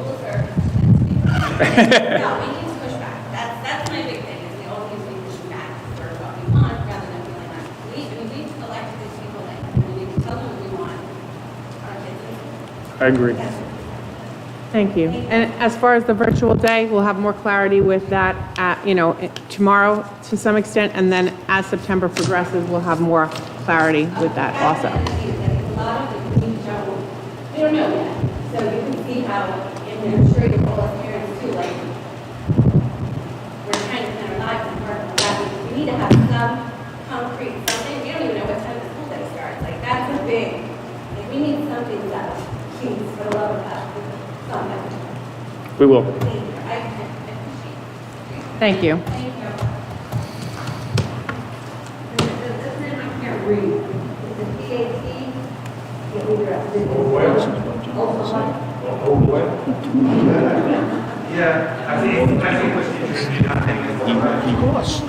we need to push back. That's my big thing, is we all need to be pushing back for what we want rather than feeling like we've elected these people and we need to tell them what we want. Our kids.
I agree.
Thank you. And as far as the virtual day, we'll have more clarity with that, tomorrow to some extent, and then as September progresses, we'll have more clarity with that also.
A lot of the we don't know yet. So you can see how, and I'm sure you're all as parents too, like, we're trying to plan our lives and work on that. We need to have some concrete something. We don't even know what time the school day starts. Like, that's a big, like, we need something that keeps for the love of God. Something.
We will.
I appreciate it.
Thank you.
Thank you. This name I can't read. Is it PAT?
Yeah, I think English teachers need not take it.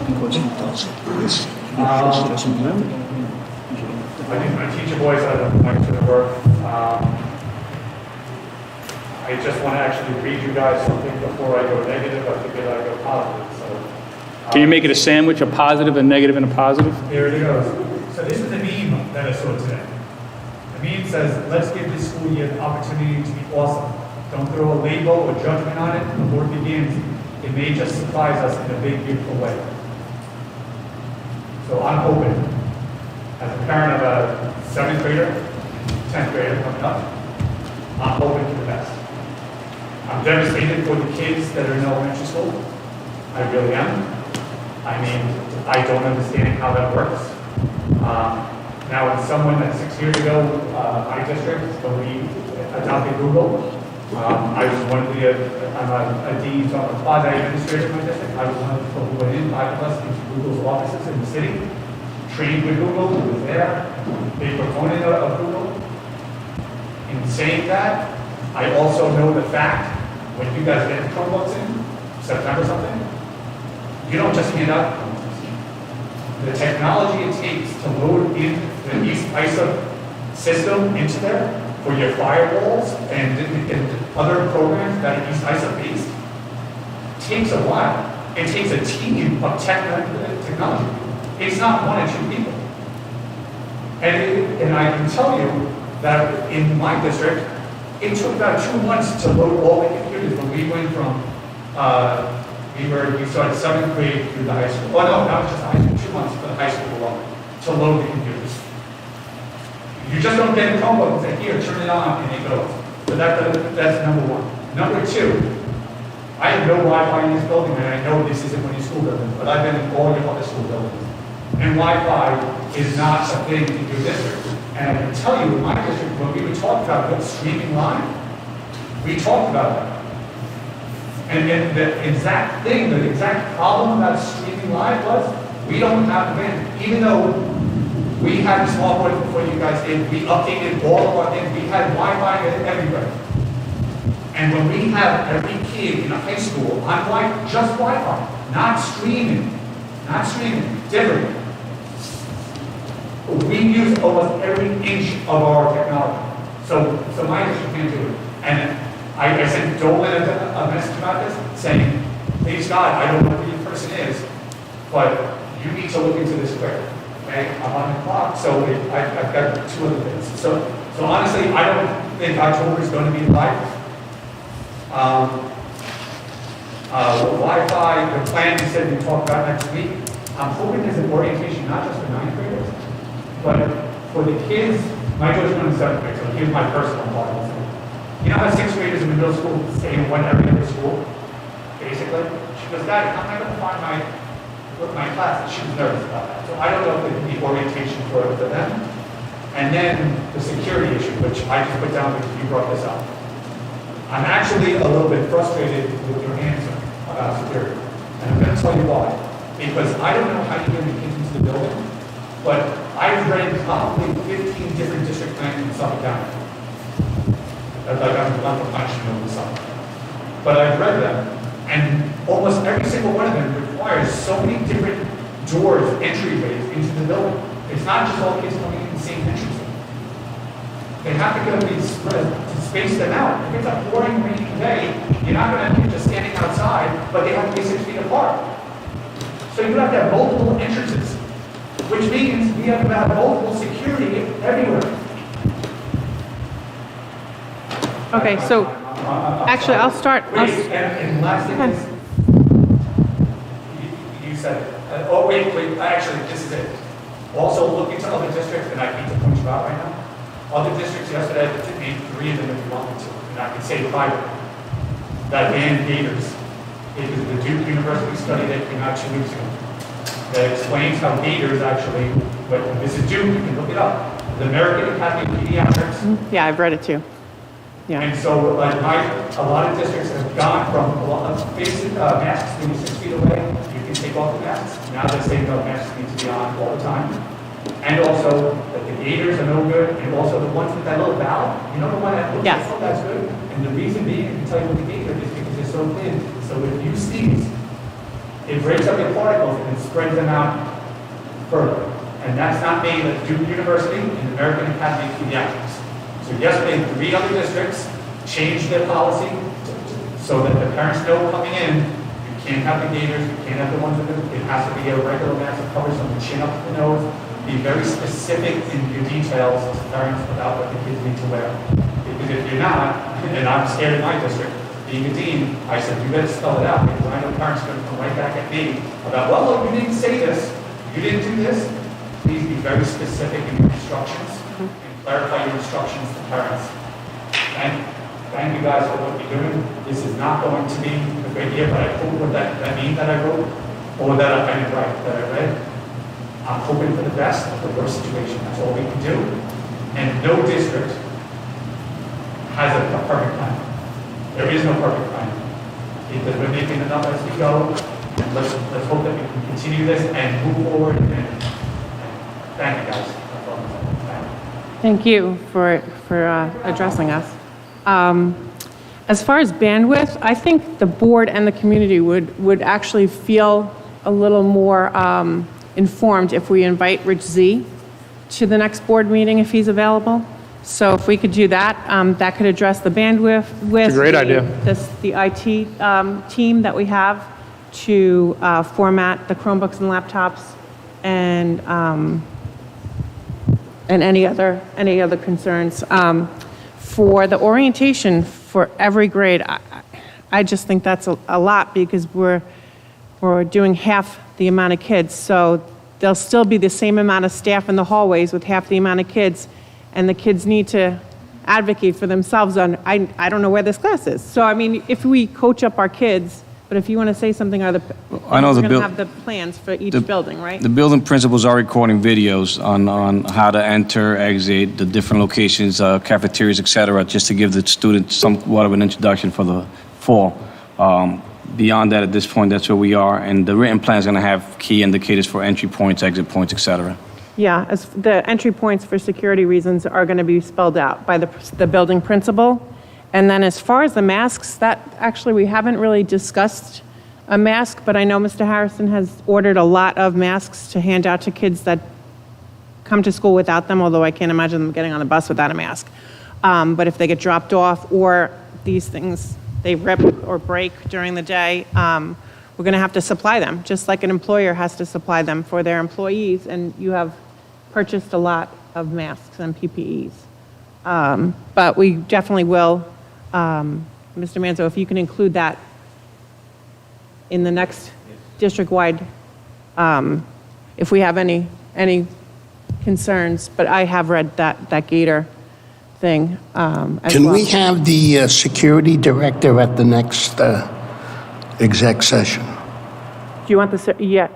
Because he does this.
I think my teacher voice, I don't like to work. I just want to actually read you guys something before I go negative. I think I go positive. So,
Can you make it a sandwich, a positive, a negative, and a positive?
here it goes. So this is the meme that I saw today. The meme says, let's give this school year the opportunity to be awesome. Don't throw a label or judgment on it before it begins. It may just surprise us in a big, beautiful way. So I'm hoping, as a parent of a 7th grader, 10th grader coming up, I'm hoping for the best. I'm devastated for the kids that are in elementary school. I really am. I mean, I don't understand how that works. Now, as someone that 6 years ago, my district, when we adopted Google, I was one of the, I'm a dean, so I'm a quasi-administrator in my district. I was one of the people who went in, 5 of us, into Google's offices in the city, trained with Google, who was there, big proponent of Google. In saying that, I also know the fact, when you guys get the Chromebooks in, September something, you don't just hand out Chromebooks. The technology it takes to load in the Islip system into there for your firewalls and other programs that are Islip based takes a while. It takes a team of technology. It's not 1 or 2 people. And I can tell you that in my district, it took about 2 months to load all the computers when we went from, we started 7th grade through the high school. Oh no, not just high school, 2 months for the high school alone to load the computers. You just don't get a Chromebook and say, here, turn it on, and it goes. So that's number 1. Number 2, I have no Wi-Fi in this building, and I know this isn't one of your school buildings, but I've been in all your other school buildings. And Wi-Fi is not a thing in your district. And I can tell you, in my district, when we would talk about streaming live, we talked about that. And the exact thing, the exact problem about streaming live was, we don't have the bandwidth. Even though we had a small voice before you guys did, we updated all of our things, we had Wi-Fi everywhere. And when we have every kid in a high school on just Wi-Fi, not streaming, different. We use almost every inch of our technology. So my district can't do it. And I sent Dolan a message about this, saying, please God, I don't know who your person is, but you need to look into this quick. Okay, I'm on the clock, so I've got two other things. So honestly, I don't think October is going to be live. Wi-Fi, the plan you said we talk about next week. I'm hoping there's an orientation not just for ninth graders, but for the kids. My daughter's going to seventh grade, so here's my personal part. You know how sixth graders in the middle school stay in one area of the school, basically? She goes, Daddy, how am I going to find my class? She was nervous about that. So I don't know if there can be orientation for them. And then the security issue, which I just put down because you brought this up. I'm actually a little bit frustrated with your answer about security. And I'm going to tell you why. Because I don't know how you get the kids into the building, but I've read probably 15 different district plans in Suffolk County. Like I'm not the punishment over the summer. But I've read them, and almost every single one of them requires so many different doors, entryways into the building. It's not just all kids coming in the same entrance. They have to go to space them out. If it's a pouring rainy day, you're not going to have kids just standing outside, but they have to be 6 feet apart. So you have to have multiple entrances, which means we have to have multiple security everywhere.
Okay, so actually, I'll start.
Wait, and last thing is, you said it. Oh, wait, actually, this is it. Also, look into other districts, and I need to point you out right now. Other districts yesterday, I took me 3 of them if you want me to, and I can say 5 of them, that banned gators. It was the Duke University study that came out 2 weeks ago that explains how gators actually, but this is Duke, you can look it up. The American Academy of Pediatrics.
Yeah, I've read it too. Yeah.
And so, like, a lot of districts have gone from a lot of basic masks being 6 feet away. You can take off the masks. Now they're saying no, masks need to be on all the time. And also that the gators are no good, and also the ones with that little valve. You know the one that looks
Yes.
like, oh, that's good. And the reason being, I can tell you what the gator is because they're so thin. So if you sneeze, it breaks up your particles and it spreads them out further. And that's not made at Duke University and the American Academy of Pediatrics. So yesterday, 3 other districts changed their policy so that the parents know coming in, you can't have the gators, you can't have the ones with it has to be a regular mask that covers from the chin up to the nose. Be very specific in your details to parents about what the kids need to wear. Because if you're not, and I'm scared in my district, being a dean, I said, you better spell it out, because I know parents are going to come right back at me about, well, look, you didn't say this, you didn't do this. Please be very specific in your instructions and clarify your instructions to parents. Thank you guys for what you're doing. This is not going to be a great year, but I hope what that means that I wrote, or that I didn't write, that I read. I'm hoping for the best of the worst situation. That's all we can do. And no district has a perfect plan. There is no perfect plan. Because we're making it up as we go. And let's hope that we can continue this and move forward. And thank you guys. That's all I'm saying.
Thank you for addressing us. As far as bandwidth, I think the board and the community would actually feel a little more informed if we invite Rich Z to the next board meeting if he's available. So if we could do that, that could address the bandwidth with
It's a great idea.
the IT team that we have to format the Chromebooks and laptops and any other concerns. For the orientation for every grade, I just think that's a lot because we're doing half the amount of kids. So there'll still be the same amount of staff in the hallways with half the amount of kids, and the kids need to advocate for themselves on, I don't know where this class is. So, I mean, if we coach up our kids, but if you want to say something,
I know
we're going to have the plans for each building, right?
The building principals are recording videos on how to enter, exit, the different locations, cafeterias, et cetera, just to give the students somewhat of an introduction for the fall. Beyond that, at this point, that's where we are, and the written plan is going to have key indicators for entry points, exit points, et cetera.
Yeah, as the entry points for security reasons are going to be spelled out by the building principal. And then as far as the masks, that actually we haven't really discussed a mask, but I know Mr. Harrison has ordered a lot of masks to hand out to kids that come to school without them, although I can't imagine them getting on the bus without a mask. But if they get dropped off or these things, they rip or break during the day, we're going to have to supply them, just like an employer has to supply them for their employees, and you have purchased a lot of masks and PPEs. But we definitely will, Mr. Manzo, if you can include that in the next district-wide, if we have any concerns, but I have read that Gator thing as
Can
well.
we have the security director at the next exec session?
Do you want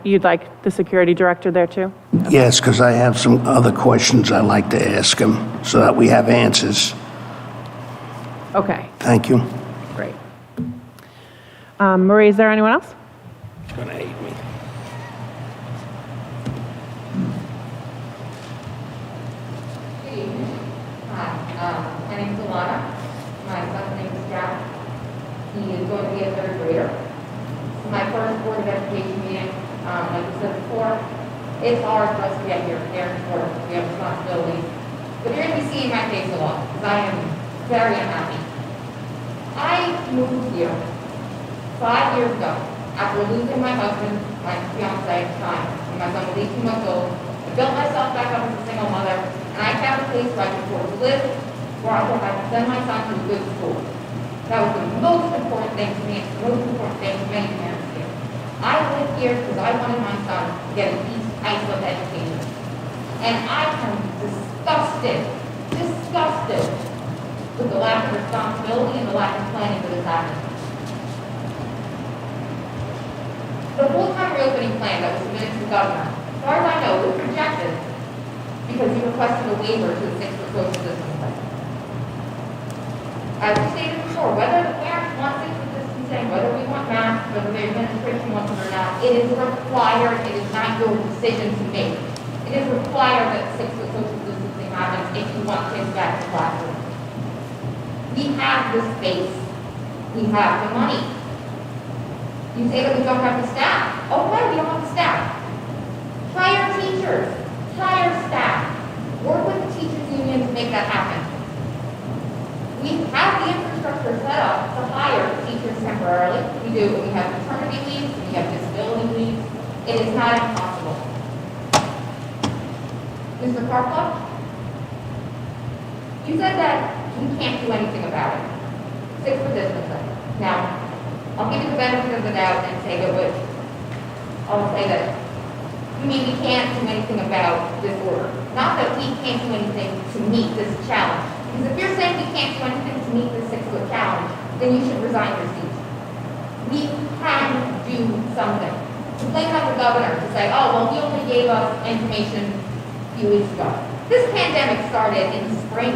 you'd like the security director there too?
Yes, because I have some other questions I'd like to ask him so that we have answers.
Okay,
Thank you.
great. Marie, is there anyone else?
It's gonna hate me.
Good evening. Hi, my name is Alana. My son's name is Jack. He is going to be a third grader. This is my first Board of Education meeting. Like I said before, it's hard for us to get here. They're important. We have responsibilities. But you're going to be seeing my face a lot because I am very unhappy. I moved here 5 years ago after losing my husband, my fiance at the time, when my son was 18 months old. I built myself back up as a single mother, and I found a place where I could afford to live, where I could send my son to a good school. That was the most important thing to me. It's the most important thing to many parents here. I lived here because I wanted my son to get an East Islip education. And I am disgusted with the lack of responsibility and the lack of planning that has happened. The full-time reopening plan that was submitted to the governor, as far as I know, was rejected because he requested a waiver to the 6-foot social distancing. As we stated before, whether the parents want 6-foot distancing, whether we want masks, whether the administration wants them or not, it is required. It is not your decision to make. It is required that 6-foot social distancing happens if you want kids back to classroom. We have the space. We have the money. You say that we don't have the staff. Okay, we don't have the staff. Hire teachers. Hire staff. Work with the teachers union to make that happen. We have the infrastructure set up to hire teachers temporarily. We do. We have maternity leave. We have disability leave. It is not impossible. Mr. Karpov, you said that you can't do anything about it. 6-foot distancing. Now, I'll give you the benefit of the doubt and say that I'll say that you mean we can't do anything about this order. Not that we can't do anything to meet this challenge. Because if you're saying we can't do anything to meet this 6-foot challenge, then you should resign your seat. We can do something. To blame on the governor to say, oh, well, he only gave us information a few weeks ago. This pandemic started in the spring.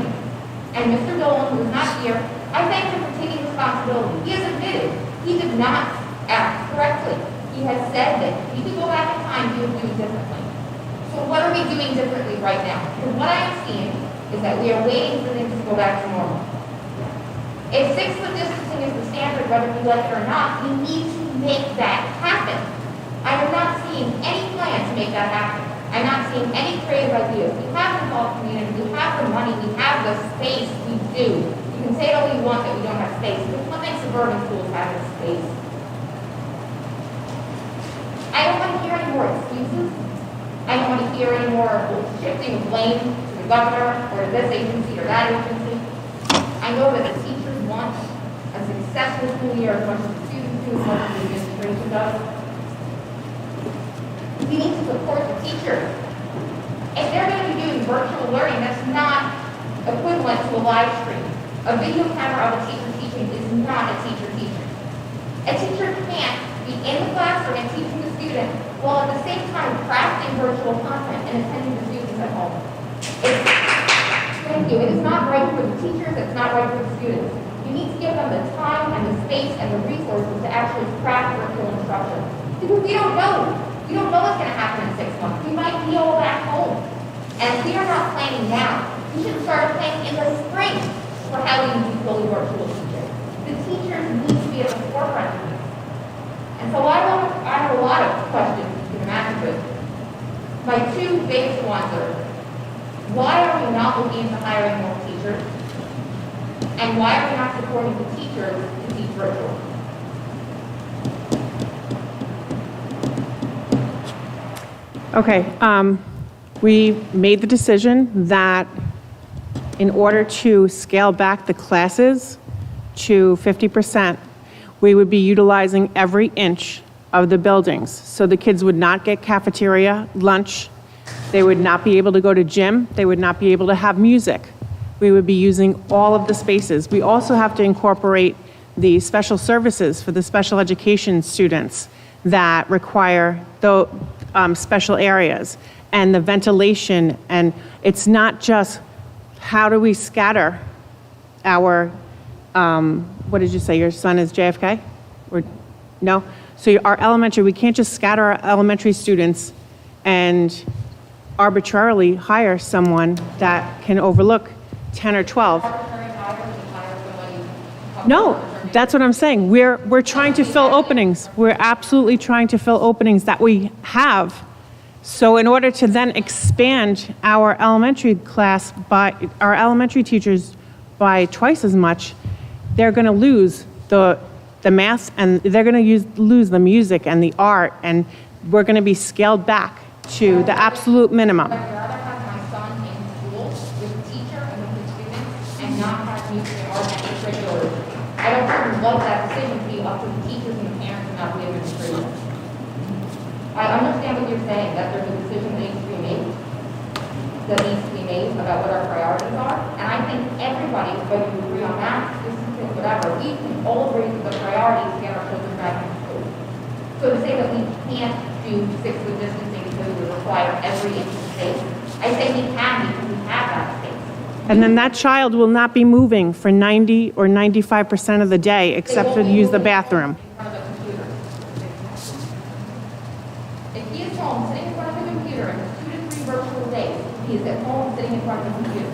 And Mr. Dolan, who is not here, I thank him for taking responsibility. He has admitted he did not act correctly. He has said that if he could go back in time, he would do it differently. So what are we doing differently right now? Because what I am seeing is that we are waiting for things to go back to normal. If 6-foot distancing is the standard, whether we like it or not, we need to make that happen. I am not seeing any plan to make that happen. I'm not seeing any creative ideas. We have the involved community, we have the money, we have the space, we do. You can say it all you want that we don't have space, but one thing suburban schools have is space. I don't want to hear any more excuses. I don't want to hear any more shifting of blame to the governor or to this agency or that agency. I know that the teachers want a successful school year as much as the students do, as much as the administration does. We need to support the teachers. If they're going to be doing virtual learning, that's not equivalent to a live stream. A video camera of a teacher teaching is not a teacher teaching. A teacher can't be in the classroom and teaching the student while at the same time crafting virtual content and attending the students at home. Thank you. It is not right for the teachers. It's not right for the students. You need to give them the time and the space and the resources to actually craft virtual instruction. Because we don't know. We don't know what's going to happen in 6 months. We might be all back home. And if we are not planning now, we should start planning in the spring for how we use fully virtual teachers. The teachers need to be at the forefront of this. And so I have a lot of questions you can imagine, but my two biggest ones are, why are we not looking into hiring more teachers? And why are we not supporting the teachers to teach virtual?
Okay, we made the decision that in order to scale back the classes to 50%, we would be utilizing every inch of the buildings. So the kids would not get cafeteria, lunch, they would not be able to go to gym, they would not be able to have music. We would be using all of the spaces. We also have to incorporate the special services for the special education students that require the special areas and the ventilation. And it's not just how do we scatter our, what did you say, your son is JFK? Or, no? So our elementary, we can't just scatter our elementary students and arbitrarily hire someone that can overlook 10 or 12. No, that's what I'm saying. We're trying to fill openings. We're absolutely trying to fill openings that we have. So in order to then expand our elementary class by, our elementary teachers by twice as much, they're going to lose the math, and they're going to lose the music and the art, and we're going to be scaled back to the absolute minimum.
I'd rather have my son in school with a teacher and with his students and not have music and art and extracurriculars. I don't want that decision to be up to the teachers and the parents and not the administrators. I understand what you're saying, that there's a decision that needs to be made about what our priorities are, and I think everybody, whether you agree on math, distance, whatever, we can all agree that the priority is to get our children back in school. So to say that we can't do 6 foot distancing because we require every inch of space, I say we can because we have that space.
And then that child will not be moving for 90 or 95% of the day except to use the bathroom.
In front of a computer. If he is home sitting in front of a computer in 2 to 3 virtual days, he is at home sitting in front of a computer.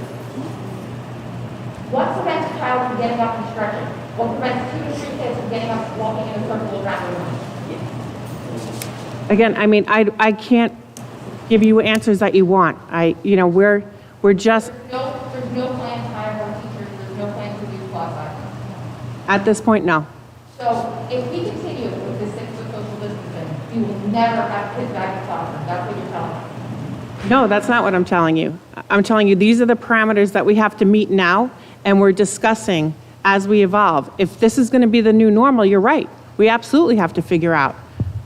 What prevents a child from getting up and stretching? What prevents 2 to 3 kids from getting up, walking in a circle around the room?
Again, I mean, I can't give you answers that you want. We're just,
There's no plan to hire more teachers, there's no plan to reduce class size.
at this point, no.
So if we continue with this 6 foot social distancing, we will never have kids back in the classroom. That's what you're telling me.
No, that's not what I'm telling you. I'm telling you, these are the parameters that we have to meet now, and we're discussing as we evolve. If this is going to be the new normal, you're right. We absolutely have to figure out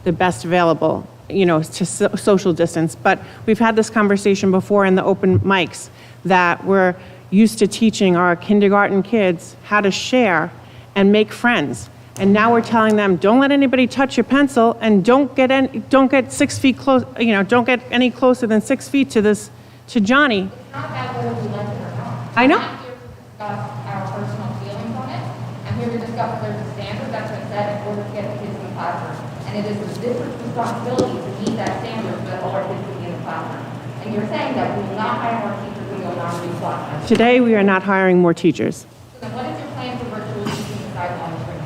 the best available, to social distance. But we've had this conversation before in the open mics that we're used to teaching our kindergarten kids how to share and make friends. And now we're telling them, don't let anybody touch your pencil, and don't get 6 feet close, don't get any closer than 6 feet to Johnny.
It's not about whether we like it or not.
I know.
I'm here to discuss our personal feelings on it. I'm here to discuss if there's a standard that's been set in order to get the kids in the classroom. And it is the district's responsibility to meet that standard so that all our kids can be in the classroom. And you're saying that we will not hire more teachers and we will not reduce class size.
Today, we are not hiring more teachers.
So then what is your plan for virtual teaching besides monitoring?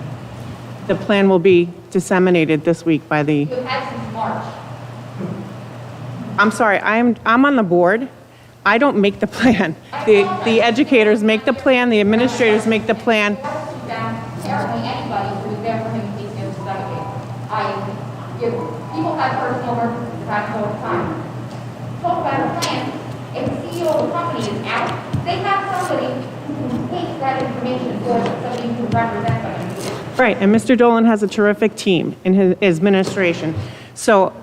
The plan will be disseminated this week by the,
You have had since March.
I'm sorry, I'm on the board. I don't make the plan. The educators make the plan, the administrators make the plan.
Apparently anybody who is there for him in case he has to delegate. People have personal emergencies that happen all the time. Talk about a plan. If the CEO of the company is out, they have somebody who can take that information or somebody who represents them.
Right, and Mr. Dolan has a terrific team in his administration. So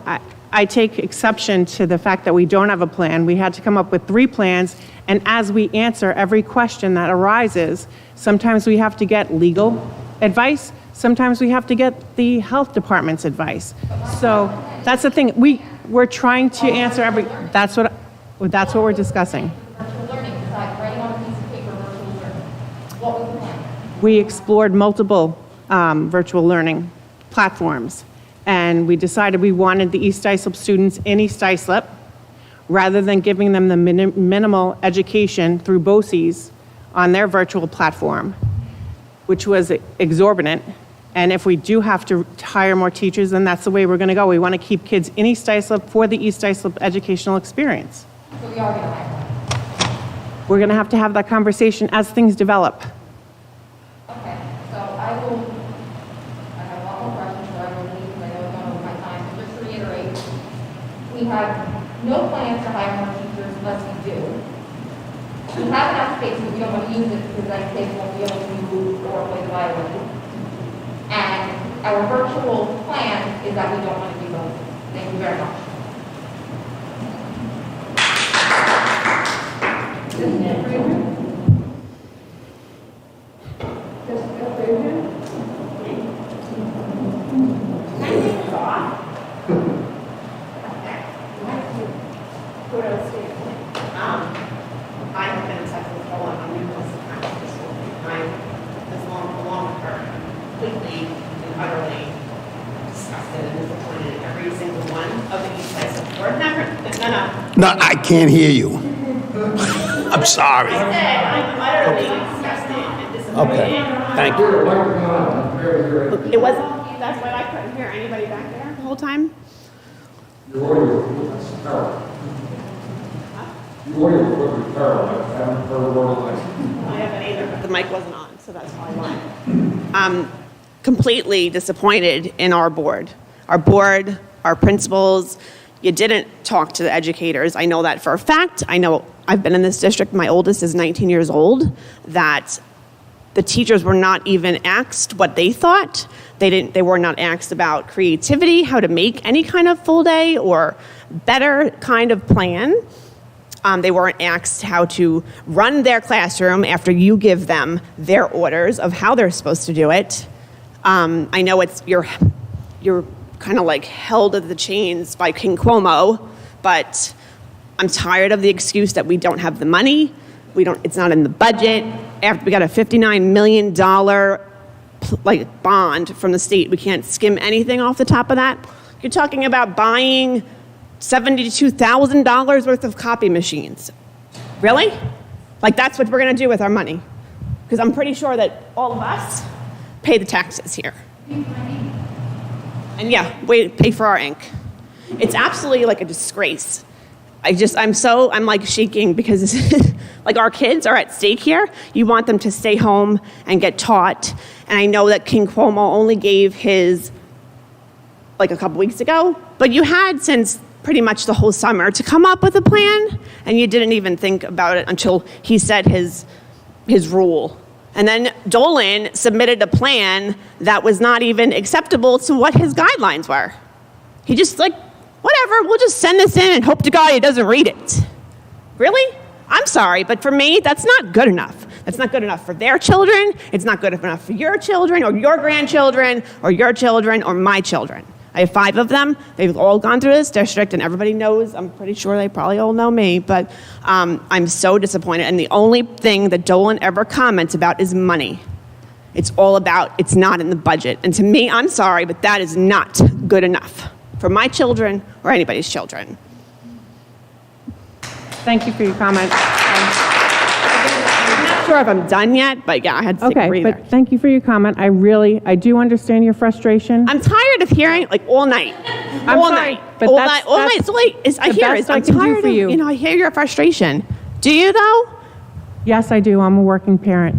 I take exception to the fact that we don't have a plan. We had to come up with 3 plans, and as we answer every question that arises, sometimes we have to get legal advice, sometimes we have to get the health department's advice. So that's the thing. We're trying to answer that's what we're discussing.
Virtual learning, besides writing on a piece of paper, virtual learning. What was the plan?
We explored multiple virtual learning platforms, and we decided we wanted the East Islip students in East Islip, rather than giving them the minimal education through BOCES on their virtual platform, which was exorbitant. And if we do have to hire more teachers, then that's the way we're going to go. We want to keep kids in East Islip for the East Islip educational experience.
So we are going to hire.
We're going to have that conversation as things develop.
Okay, so I have a lot more questions, so I will leave, because I know I've gone over my time. So just to reiterate, we have no plans to hire more teachers unless we do. We have enough space, but we don't want to use it because like kids won't be able to move or play the violin. And our virtual plan is that we don't want to do both. Thank you very much.
I have been in touch with Paula on numerous times this whole time, along with her, completely and utterly disgusted and disappointed in every single one of the East Islip board members.
No, I can't hear you. I'm sorry.
I said I'm utterly disgusted and disappointed.
Okay, thank you.
It wasn't, that's why I couldn't hear anybody back there the whole time.
Your audio was terrible. Your audio was terrible. I haven't heard a word of it.
I haven't either, but the mic wasn't on, so that's probably why. Completely disappointed in our board, our principals. You didn't talk to the educators. I know that for a fact. I know I've been in this district. My oldest is 19 years old. That the teachers were not even asked what they thought. They were not asked about creativity, how to make any kind of full day or better kind of plan. They weren't asked how to run their classroom after you give them their orders of how they're supposed to do it. I know you're kind of like held to the chains by King Cuomo, but I'm tired of the excuse that we don't have the money. It's not in the budget. After we got a $59 million bond from the state, we can't skim anything off the top of that. You're talking about buying $72,000 worth of copy machines. Really? Like that's what we're going to do with our money? Because I'm pretty sure that all of us pay the taxes here. And yeah, we pay for our ink. It's absolutely like a disgrace. I'm like shaking because like our kids are at stake here. You want them to stay home and get taught. And I know that King Cuomo only gave his like a couple weeks ago, but you had since pretty much the whole summer to come up with a plan, and you didn't even think about it until he said his rule. And then Dolan submitted a plan that was not even acceptable to what his guidelines were. He just like, whatever, we'll just send this in and hope to God he doesn't read it. Really? I'm sorry, but for me, that's not good enough. That's not good enough for their children. It's not good enough for your children or your grandchildren or your children or my children. I have 5 of them. They've all gone through this district, and everybody knows. I'm pretty sure they probably all know me, but I'm so disappointed. And the only thing that Dolan ever comments about is money. It's all about, it's not in the budget. And to me, I'm sorry, but that is not good enough for my children or anybody's children.
Thank you for your comment.
I'm not sure if I'm done yet, but yeah, I had to take a
Okay,
breather.
but thank you for your comment. I do understand your frustration.
I'm tired of hearing like all night.
I'm
all
sorry,
night.
but
all
that's-
night. All night.
that's
So like, I
the
hear
best
it.
I
I'm
can do
tired
for
of,
you.
I hear your frustration. Do you though?
Yes, I do. I'm a working parent.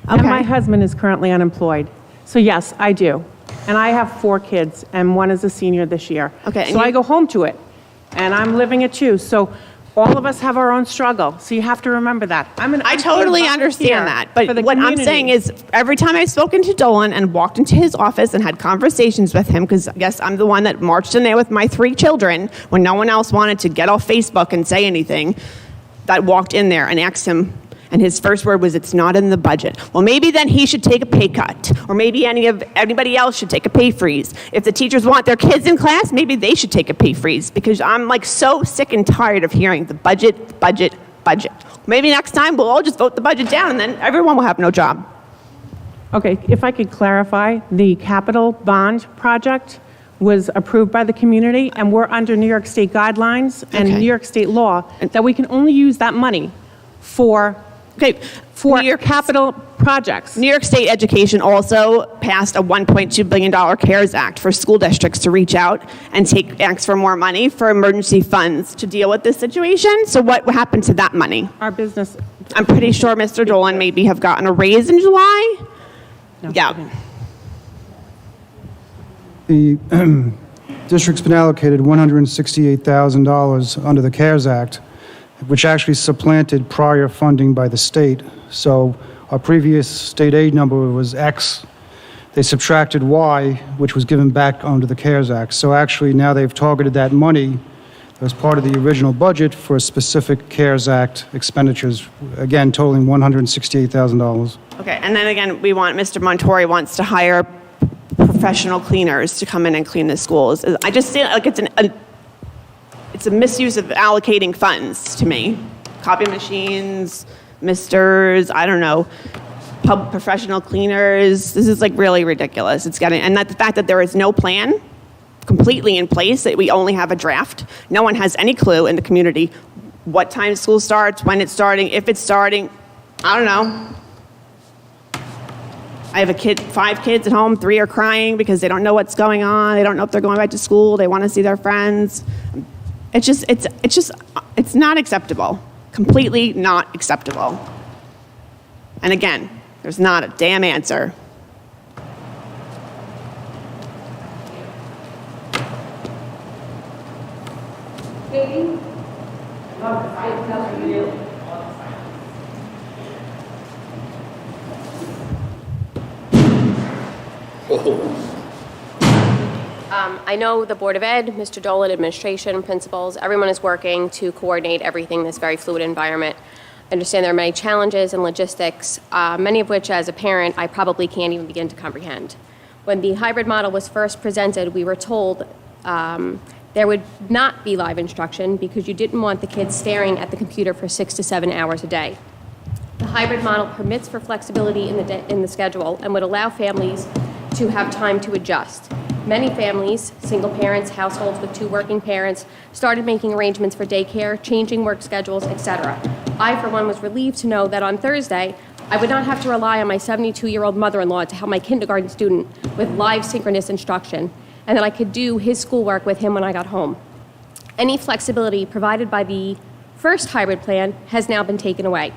And
Okay.
my husband is currently unemployed. So yes, I do. And I have 4 kids, and one is a senior this year.
Okay, and
So
you-
I go home to it, and I'm living it too. So all of us have our own struggle. So you have to remember that.
I totally understand that. But what I'm saying is every time I've spoken to Dolan and walked into his office and had conversations with him, because I guess I'm the one that marched in there with my 3 children when no one else wanted to get off Facebook and say anything, that walked in there and asked him, and his first word was, it's not in the budget. Well, maybe then he should take a pay cut, or maybe anybody else should take a pay freeze. If the teachers want their kids in class, maybe they should take a pay freeze, because I'm like so sick and tired of hearing the budget, budget, budget. Maybe next time we'll all just vote the budget down, and then everyone will have no job.
Okay, if I could clarify, the capital bond project was approved by the community, and we're under New York State guidelines and
Okay.
New York State law that we can only use that money for
New York
capital projects.
New York State Education also passed a $1.2 billion CARES Act for school districts to reach out and ask for more money for emergency funds to deal with this situation. So what happened to that money?
Our business.
I'm pretty sure Mr. Dolan maybe have gotten a raise in July.
No,
Yeah.
I didn't.
The district's been allocated $168,000 under the CARES Act, which actually supplanted prior funding by the state. So our previous state aid number was X. They subtracted Y, which was given back under the CARES Act. So actually now they've targeted that money as part of the original budget for specific CARES Act expenditures, again totaling $168,000.
Okay, and then again, Mr. Montori wants to hire professional cleaners to come in and clean the schools. I just feel like it's a misuse of allocating funds to me. Copy machines, misters, I don't know, professional cleaners. This is like really ridiculous. And the fact that there is no plan completely in place, that we only have a draft. No one has any clue in the community what time school starts, when it's starting, if it's starting. I don't know. I have 5 kids at home, 3 are crying because they don't know what's going on. They don't know if they're going back to school. They want to see their friends. It's not acceptable. Completely not acceptable. And again, there's not a damn answer.
Katie?
I know the Board of Ed, Mr. Dolan, administration, principals, everyone is working to coordinate everything in this very fluid environment. I understand there are many challenges and logistics, many of which as a parent I probably can't even begin to comprehend. When the hybrid model was first presented, we were told there would not be live instruction because you didn't want the kids staring at the computer for 6 to 7 hours a day. The hybrid model permits for flexibility in the schedule and would allow families to have time to adjust. Many families, single parents, households with 2 working parents, started making arrangements for daycare, changing work schedules, etc. I, for one, was relieved to know that on Thursday, I would not have to rely on my 72-year-old mother-in-law to help my kindergarten student with live synchronous instruction, and that I could do his schoolwork with him when I got home. Any flexibility provided by the first hybrid plan has now been taken away.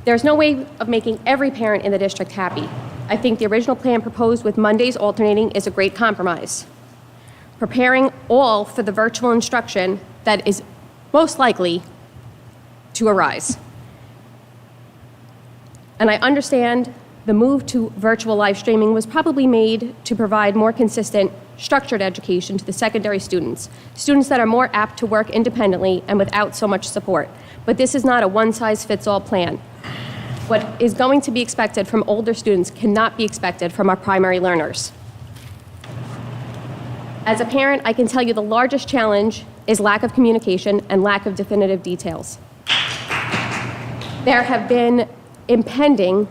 There's no way of making every parent in the district happy. I think the original plan proposed with Mondays alternating is a great compromise. Preparing all for the virtual instruction that is most likely to arise. And I understand the move to virtual live streaming was probably made to provide more consistent, structured education to the secondary students that are more apt to work independently and without so much support. But this is not a one-size-fits-all plan. What is going to be expected from older students cannot be expected from our primary learners. As a parent, I can tell you the largest challenge is lack of communication and lack of definitive details. There have been impending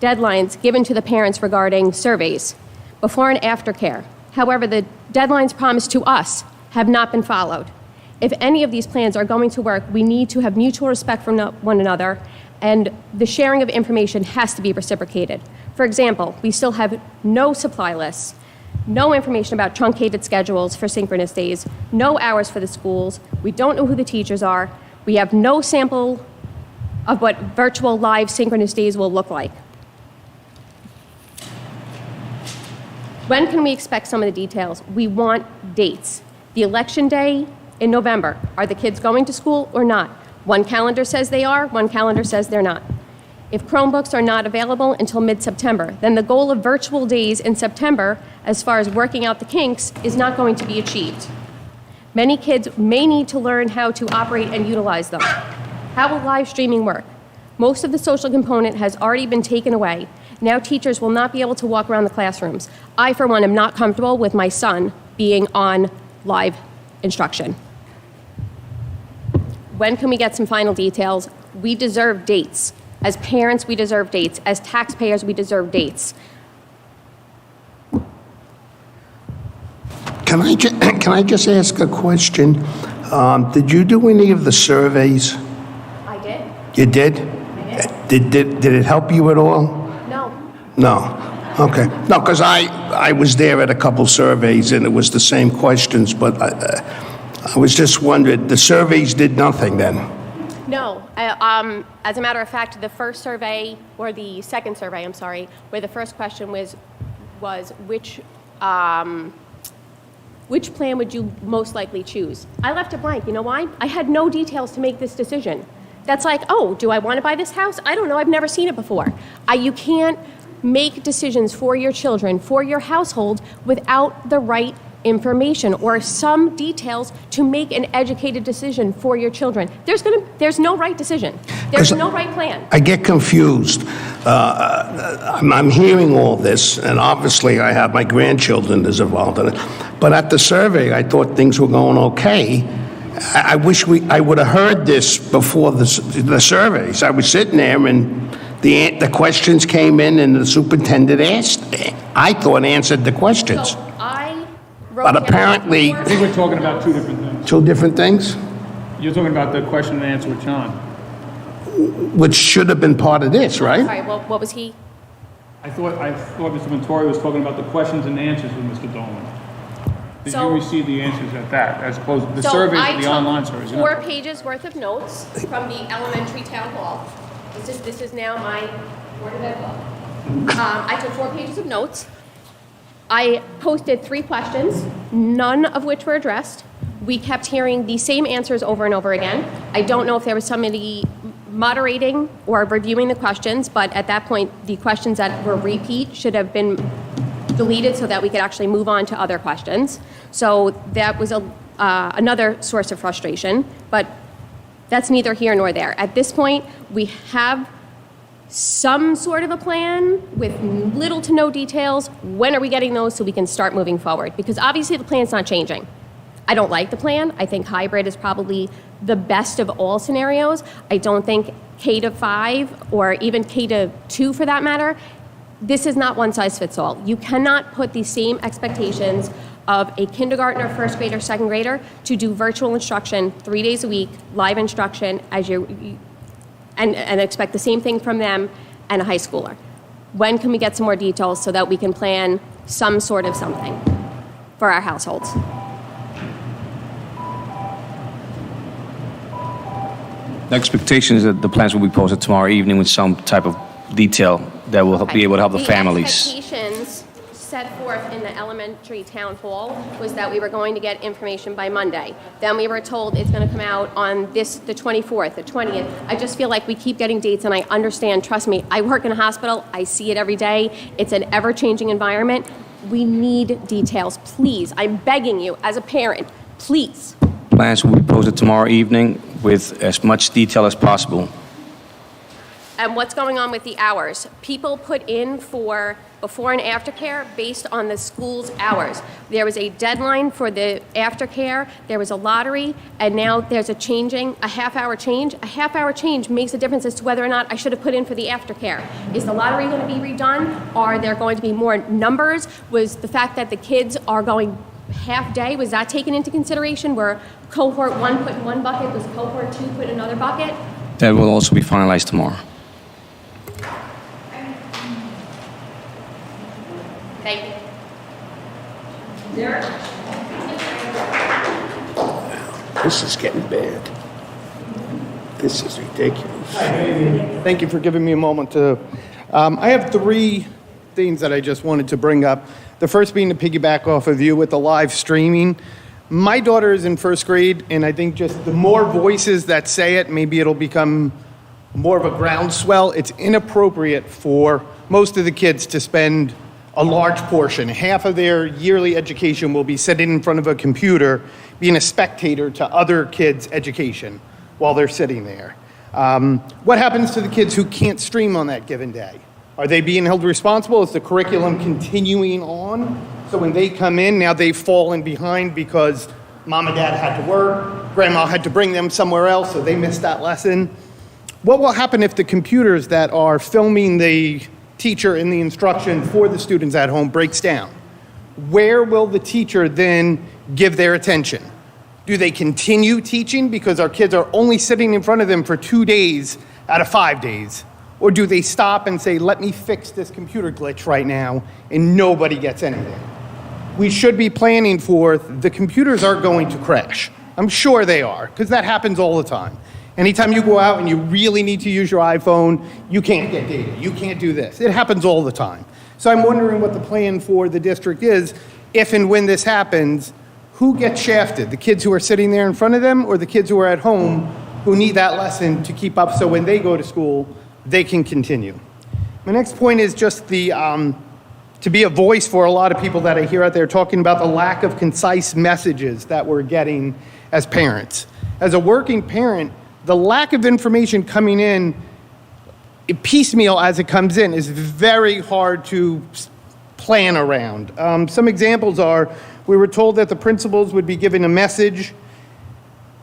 deadlines given to the parents regarding surveys, before and after care. However, the deadlines promised to us have not been followed. If any of these plans are going to work, we need to have mutual respect for one another, and the sharing of information has to be reciprocated. For example, we still have no supply lists, no information about truncated schedules for synchronous days, no hours for the schools, we don't know who the teachers are, we have no sample of what virtual live synchronous days will look like. When can we expect some of the details? We want dates. The election day in November, are the kids going to school or not? One calendar says they are, one calendar says they're not. If Chromebooks are not available until mid-September, then the goal of virtual days in September, as far as working out the kinks, is not going to be achieved. Many kids may need to learn how to operate and utilize them. How will live streaming work? Most of the social component has already been taken away. Now teachers will not be able to walk around the classrooms. I, for one, am not comfortable with my son being on live instruction. When can we get some final details? We deserve dates. As parents, we deserve dates. As taxpayers, we deserve dates.
Can I just ask a question? Did you do any of the surveys?
I did.
You did?
I did.
Did it help you at all?
No.
No. Okay. No, because I was there at a couple surveys and it was the same questions, but I was just wondering, the surveys did nothing then?
No. As a matter of fact, the first survey, or the second survey, I'm sorry, where the first question was which which plan would you most likely choose? I left it blank. You know why? I had no details to make this decision. That's like, oh, do I want to buy this house? I don't know. I've never seen it before. You can't make decisions for your children, for your household, without the right information or some details to make an educated decision for your children. There's no right decision. There's no right plan.
I get confused. I'm hearing all this, and obviously I have my grandchildren that's involved in it. But at the survey, I thought things were going okay. I wish I would have heard this before the surveys. I was sitting there, and the questions came in, and the superintendent answered the questions.
So I wrote
But
down
apparently,
I think we're talking about two different things.
two different things,
You're talking about the question and answer with John.
which should have been part of this, right?
Sorry, well, what was he?
I thought Mr. Montori was talking about the questions and answers with Mr. Dolan. Did
So-
you receive the answers at that, as opposed to the
So
surveys,
I
the online
took
surveys?
4 pages worth of notes from the elementary town hall. This is now my Board of Ed book. I took 4 pages of notes. I posted 3 questions, none of which were addressed. We kept hearing the same answers over and over again. I don't know if there was somebody moderating or reviewing the questions, but at that point, the questions that were repeat should have been deleted so that we could actually move on to other questions. So that was another source of frustration, but that's neither here nor there. At this point, we have some sort of a plan with little to no details. When are we getting those so we can start moving forward? Because obviously the plan's not changing. I don't like the plan. I think hybrid is probably the best of all scenarios. I don't think K to 5 or even K to 2 for that matter, this is not one size fits all. You cannot put the same expectations of a kindergartner, first grader, second grader to do virtual instruction 3 days a week, live instruction as and expect the same thing from them and a high schooler. When can we get some more details so that we can plan some sort of something for our households?
The expectation is that the plans will be posted tomorrow evening with some type of detail that will be able to help the families.
The expectations set forth in the elementary town hall was that we were going to get information by Monday. Then we were told it's going to come out on the 24th, the 20th. I just feel like we keep getting dates, and I understand, trust me, I work in a hospital, I see it every day. It's an ever-changing environment. We need details, please. I'm begging you, as a parent, please.
Plans will be posted tomorrow evening with as much detail as possible.
And what's going on with the hours? People put in for before and after care based on the school's hours. There was a deadline for the aftercare, there was a lottery, and now there's a half-hour change. A half-hour change makes a difference as to whether or not I should have put in for the aftercare. Is the lottery going to be redone? Are there going to be more numbers? Was the fact that the kids are going half day, was that taken into consideration where cohort 1 put in one bucket, was cohort 2 put in another bucket?
That will also be finalized tomorrow.
Thank you.
This is getting bad. This is ridiculous.
Thank you for giving me a moment to. I have 3 things that I just wanted to bring up. The first being to piggyback off of you with the live streaming. My daughter is in first grade, and I think just the more voices that say it, maybe it'll become more of a groundswell. It's inappropriate for most of the kids to spend a large portion. Half of their yearly education will be sitting in front of a computer, being a spectator to other kids' education while they're sitting there. What happens to the kids who can't stream on that given day? Are they being held responsible? Is the curriculum continuing on? So when they come in, now they've fallen behind because mom and dad had to work, grandma had to bring them somewhere else, so they missed that lesson. What will happen if the computers that are filming the teacher in the instruction for the students at home breaks down? Where will the teacher then give their attention? Do they continue teaching because our kids are only sitting in front of them for 2 days out of 5 days? Or do they stop and say, let me fix this computer glitch right now, and nobody gets anything? We should be planning for the computers are going to crash. I'm sure they are, because that happens all the time. Anytime you go out and you really need to use your iPhone, you can't get data. You can't do this. It happens all the time. So I'm wondering what the plan for the district is if and when this happens. who gets shafted? The kids who are sitting there in front of them or the kids who are at home who need that lesson to keep up so when they go to school, they can continue? My next point is just to be a voice for a lot of people that I hear out there talking about the lack of concise messages that we're getting as parents. As a working parent, the lack of information coming in, piecemeal as it comes in, is very hard to plan around. Some examples are, we were told that the principals would be given a message,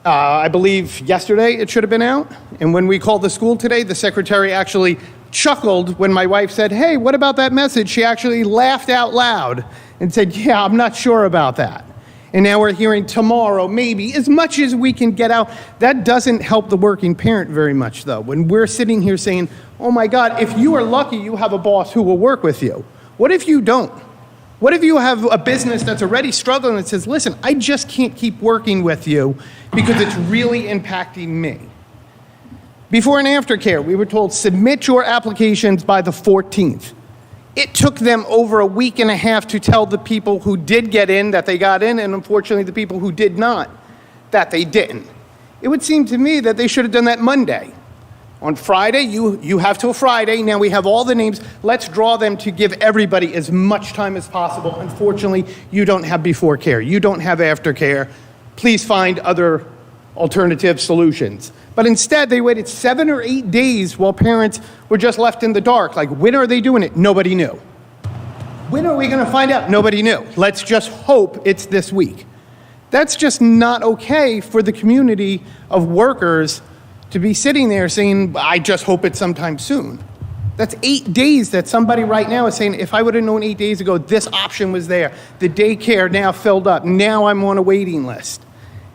I believe yesterday it should have been out, and when we called the school today, the secretary actually chuckled when my wife said, "Hey, what about that message?" She actually laughed out loud and said, "Yeah, I'm not sure about that." And now we're hearing tomorrow, maybe, as much as we can get out. That doesn't help the working parent very much, though. When we're sitting here saying, oh my God, if you are lucky, you have a boss who will work with you. What if you don't? What if you have a business that's already struggling and says, listen, I just can't keep working with you because it's really impacting me? Before and after care, we were told, submit your applications by the 14th. It took them over a week and a half to tell the people who did get in that they got in, and unfortunately the people who did not, that they didn't. It would seem to me that they should have done that Monday. On Friday, you have till Friday. Now we have all the names. Let's draw them to give everybody as much time as possible. Unfortunately, you don't have before care. You don't have after care. Please find other alternative solutions. But instead, they waited 7 or 8 days while parents were just left in the dark. Like, when are they doing it? Nobody knew. When are we going to find out? Nobody knew. Let's just hope it's this week. That's just not okay for the community of workers to be sitting there saying, I just hope it's sometime soon. That's 8 days that somebody right now is saying, if I would have known 8 days ago, this option was there. The daycare now filled up. Now I'm on a waiting list.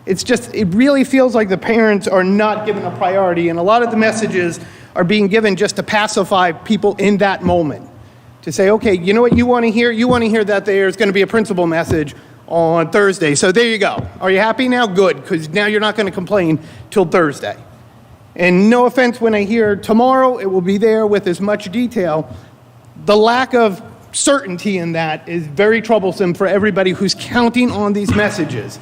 It really feels like the parents are not given a priority, and a lot of the messages are being given just to pacify people in that moment. To say, okay, you know what you want to hear? You want to hear that there's going to be a principal message on Thursday. So there you go. Are you happy now? Good, because now you're not going to complain till Thursday. And no offense when I hear tomorrow it will be there with as much detail. The lack of certainty in that is very troublesome for everybody who's counting on these messages.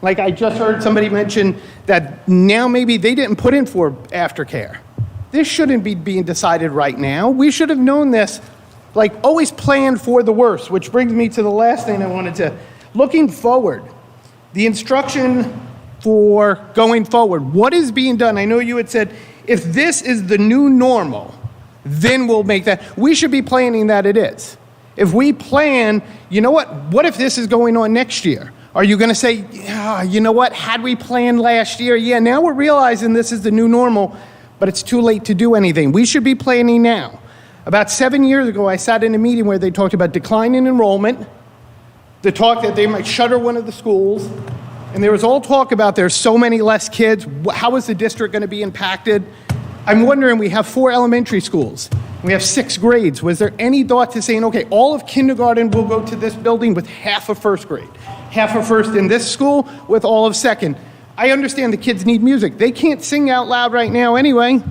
Like I just heard somebody mention that now maybe they didn't put in for aftercare. This shouldn't be being decided right now. We should have known this, like always planned for the worst, which brings me to the last thing I wanted to, looking forward, the instruction for going forward. What is being done? I know you had said, if this is the new normal, then we'll make that. We should be planning that it is. If we plan, you know what if this is going on next year? Are you going to say, yeah, you know what, had we planned last year? Yeah, now we're realizing this is the new normal, but it's too late to do anything. We should be planning now. About 7 years ago, I sat in a meeting where they talked about decline in enrollment, the talk that they might shutter one of the schools, and there was all talk about there's so many less kids. How is the district going to be impacted? I'm wondering, we have 4 elementary schools. We have 6 grades. Was there any thought to saying, okay, all of kindergarten will go to this building with half of first grade, half of first in this school with all of second? I understand the kids need music. They can't sing out loud right now anyway.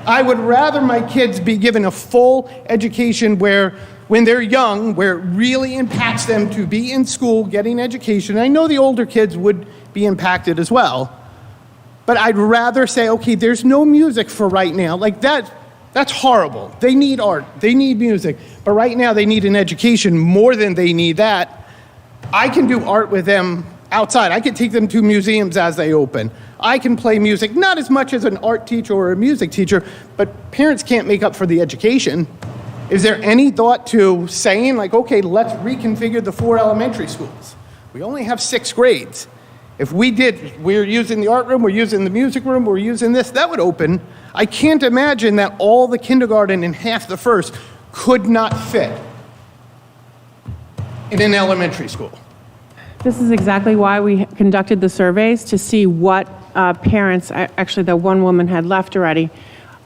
I would rather my kids be given a full education where, when they're young, where it really impacts them to be in school, getting education. I know the older kids would be impacted as well, but I'd rather say, okay, there's no music for right now. Like that's horrible. They need art, they need music, but right now they need an education more than they need that. I can do art with them outside. I can take them to museums as they open. I can play music, not as much as an art teacher or a music teacher, but parents can't make up for the education. Is there any thought to saying, like, okay, let's reconfigure the 4 elementary schools? We only have 6 grades. If we're using the art room, we're using the music room, we're using this, that would open. I can't imagine that all the kindergarten and half the first could not fit in an elementary school.
This is exactly why we conducted the surveys, to see what parents, actually the one woman had left already,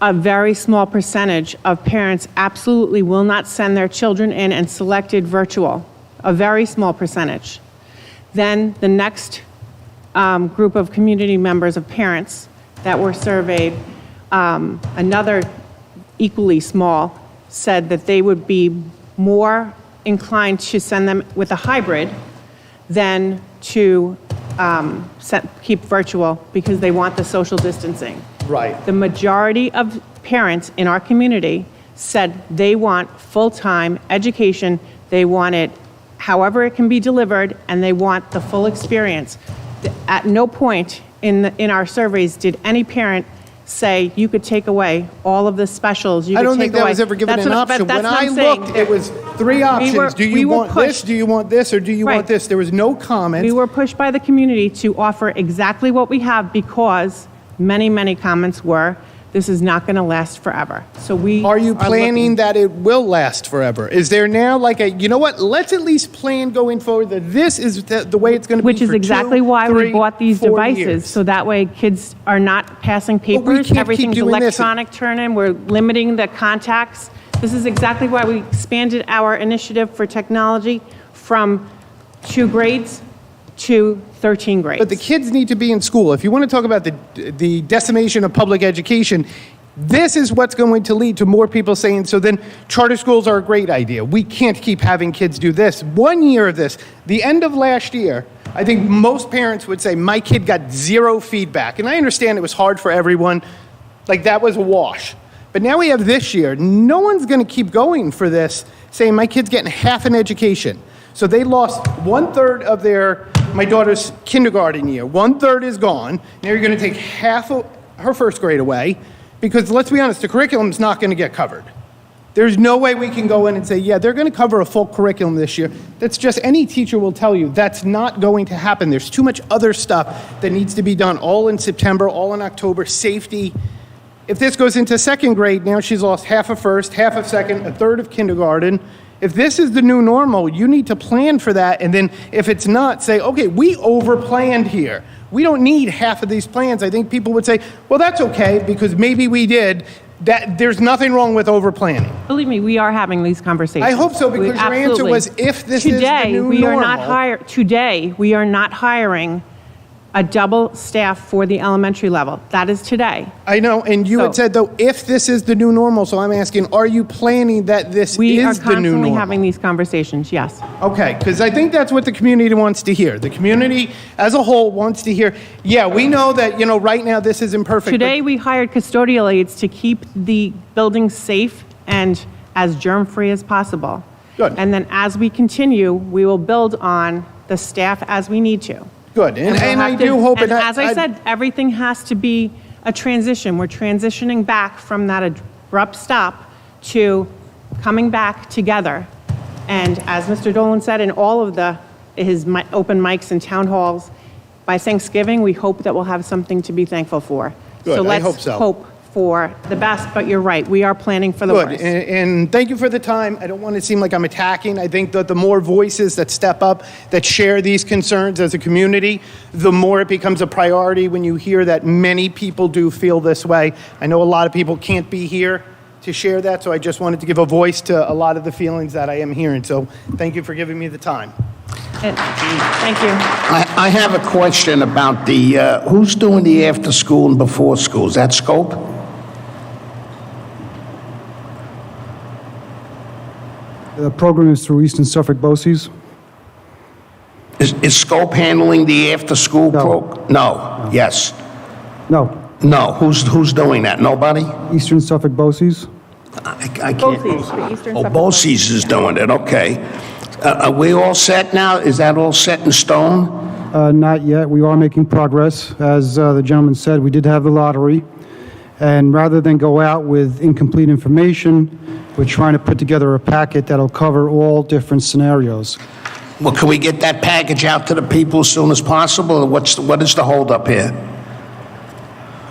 a very small percentage of parents absolutely will not send their children in and selected virtual, a very small percentage. Then the next group of community members of parents that were surveyed, another equally small, said that they would be more inclined to send them with a hybrid than to keep virtual because they want the social distancing.
Right.
The majority of parents in our community said they want full-time education, they want it however it can be delivered, and they want the full experience. At no point in our surveys did any parent say you could take away all of the specials.
I don't think that was ever given an option. When I looked, it was three options. Do you want this, do you want this, or do you want this? There was no comment.
We were pushed by the community to offer exactly what we have because many comments were, this is not going to last forever. So we
are you planning that it will last forever? Is there now like a, you know what, let's at least plan going forward that this is the way it's going to be
Which is
for
exactly
2,
why
3,
we bought these
4
devices,
years.
so that way kids are not passing
we
papers,
can't
everything's
keep doing this.
electronic turn-in, we're limiting the contacts. This is exactly why we expanded our initiative for technology from 2 grades to 13 grades.
But the kids need to be in school. If you want to talk about the decimation of public education, this is what's going to lead to more people saying, so then charter schools are a great idea. We can't keep having kids do this. 1 year of this, the end of last year, I think most parents would say, my kid got 0 feedback. And I understand it was hard for everyone. Like, that was a wash. But now we have this year. No one's going to keep going for this, saying my kid's getting half an education. So they lost 1/3 of my daughter's kindergarten year. 1/3 is gone. Now you're going to take half of her first grade away because, let's be honest, the curriculum's not going to get covered. There's no way we can go in and say, yeah, they're going to cover a full curriculum this year. That's just, any teacher will tell you that's not going to happen. There's too much other stuff that needs to be done, all in September, all in October, safety. If this goes into 2nd grade, now she's lost half of first, half of second, 1/3 of kindergarten. If this is the new normal, you need to plan for that. And then if it's not, say, okay, we over-planned here. We don't need half of these plans. I think people would say, well, that's okay, because maybe we did. That there's nothing wrong with over-planning.
Believe me, we are having these conversations.
I hope so, because your answer was, if this is the new normal.
Today, we are not hiring a double staff for the elementary level. That is today.
I know, and you had said, though, if this is the new normal, so I'm asking, are you planning that this is the new normal?
We are constantly having these conversations, yes.
Okay, because I think that's what the community wants to hear. The community as a whole wants to hear, yeah, we know that, right now this is imperfect.
Today, we hired custodial aides to keep the building safe and as germ-free as possible.
Good.
And then as we continue, we will build on the staff as we need to.
Good, and I do hope...
And as I said, everything has to be a transition. We're transitioning back from that abrupt stop to coming back together. And as Mr. Dolan said in all of his open mics and town halls, by Thanksgiving, we hope that we'll have something to be thankful for.
Good,
so let's
I hope so.
Hope for the best, but you're right, we are planning for the
Good,
worst.
and thank you for the time. I don't want to seem like I'm attacking. I think that the more voices that step up, that share these concerns as a community, the more it becomes a priority when you hear that many people do feel this way. I know a lot of people can't be here to share that, so I just wanted to give a voice to a lot of the feelings that I am hearing. So thank you for giving me the time.
Thank you.
I have a question about who's doing the after-school and before-school? Is that Scope?
The program is through Eastern Suffolk BOCES.
Is Scope handling the after-school program? No. Yes.
No.
No. Who's doing that? Nobody?
Eastern Suffolk BOCES.
I can't.
BOCES.
BOCES is doing it. Okay. Are we all set now? Is that all set in stone?
Not yet. We are making progress. As the gentleman said, we did have the lottery. And rather than go out with incomplete information, we're trying to put together a packet that'll cover all different scenarios.
Well, can we get that package out to the people as soon as possible? Or what is the holdup here?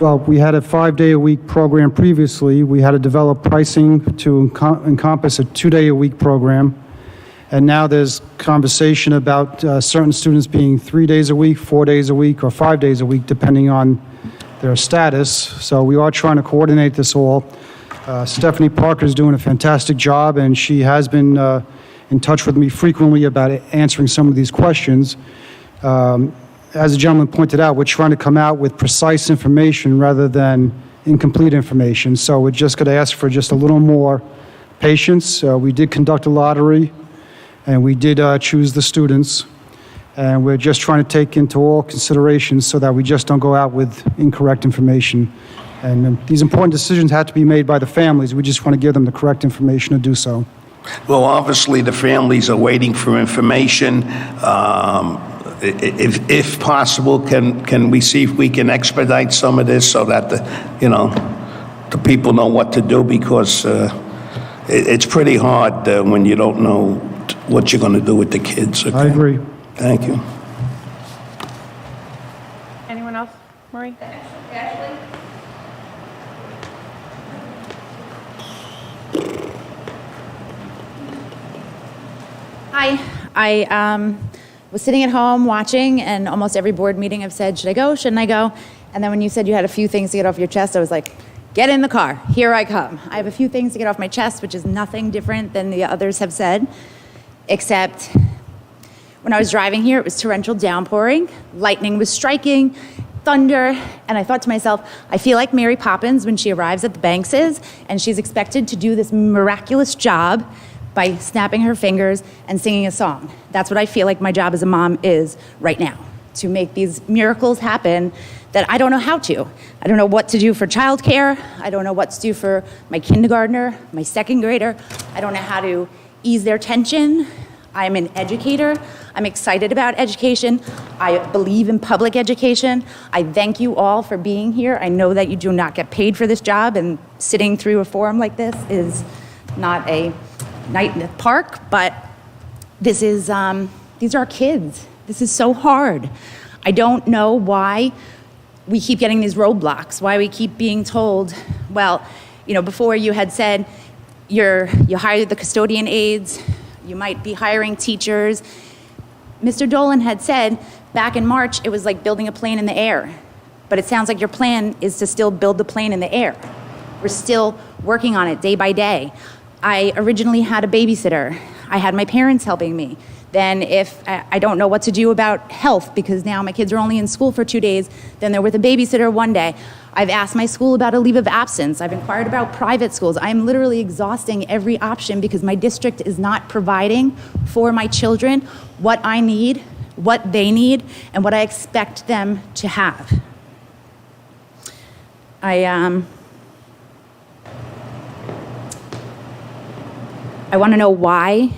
Well, we had a 5-day-a-week program previously. We had to develop pricing to encompass a 2-day-a-week program. And now there's conversation about certain students being 3 days a week, 4 days a week, or 5 days a week, depending on their status. So we are trying to coordinate this all. Stephanie Parker is doing a fantastic job, and she has been in touch with me frequently about answering some of these questions. As the gentleman pointed out, we're trying to come out with precise information rather than incomplete information. So we're just going to ask for just a little more patience. We did conduct a lottery, and we did choose the students. And we're just trying to take into all considerations so that we just don't go out with incorrect information. And these important decisions have to be made by the families. We just want to give them the correct information to do so.
Well, obviously, the families are waiting for information. If possible, can we see if we can expedite some of this so that the people know what to do? Because it's pretty hard when you don't know what you're going to do with the kids. Okay?
I agree.
Thank you.
Anyone else? Marie?
Ashley?
Hi, I was sitting at home watching, and almost every board meeting I've said, should I go, shouldn't I go? And then when you said you had a few things to get off your chest, I was like, get in the car, here I come. I have a few things to get off my chest, which is nothing different than the others have said, except when I was driving here, it was torrential downpouring, lightning was striking, thunder, and I thought to myself, I feel like Mary Poppins when she arrives at the Bankses, and she's expected to do this miraculous job by snapping her fingers and singing a song. That's what I feel like my job as a mom is right now, to make these miracles happen that I don't know how to. I don't know what to do for childcare. I don't know what to do for my kindergartner, my second grader. I don't know how to ease their tension. I'm an educator. I'm excited about education. I believe in public education. I thank you all for being here. I know that you do not get paid for this job, and sitting through a forum like this is not a night in the park, but this is, these are our kids. This is so hard. I don't know why we keep getting these roadblocks, why we keep being told, well, before you had said you hired the custodian aides, you might be hiring teachers. Mr. Dolan had said back in March it was like building a plane in the air, but it sounds like your plan is to still build the plane in the air. We're still working on it day by day. I originally had a babysitter. I had my parents helping me. Then if I don't know what to do about health because now my kids are only in school for 2 days, then they're with a babysitter one day. I've asked my school about a leave of absence. I've inquired about private schools. I'm literally exhausting every option because my district is not providing for my children what I need, what they need, and what I expect them to have. I want to know why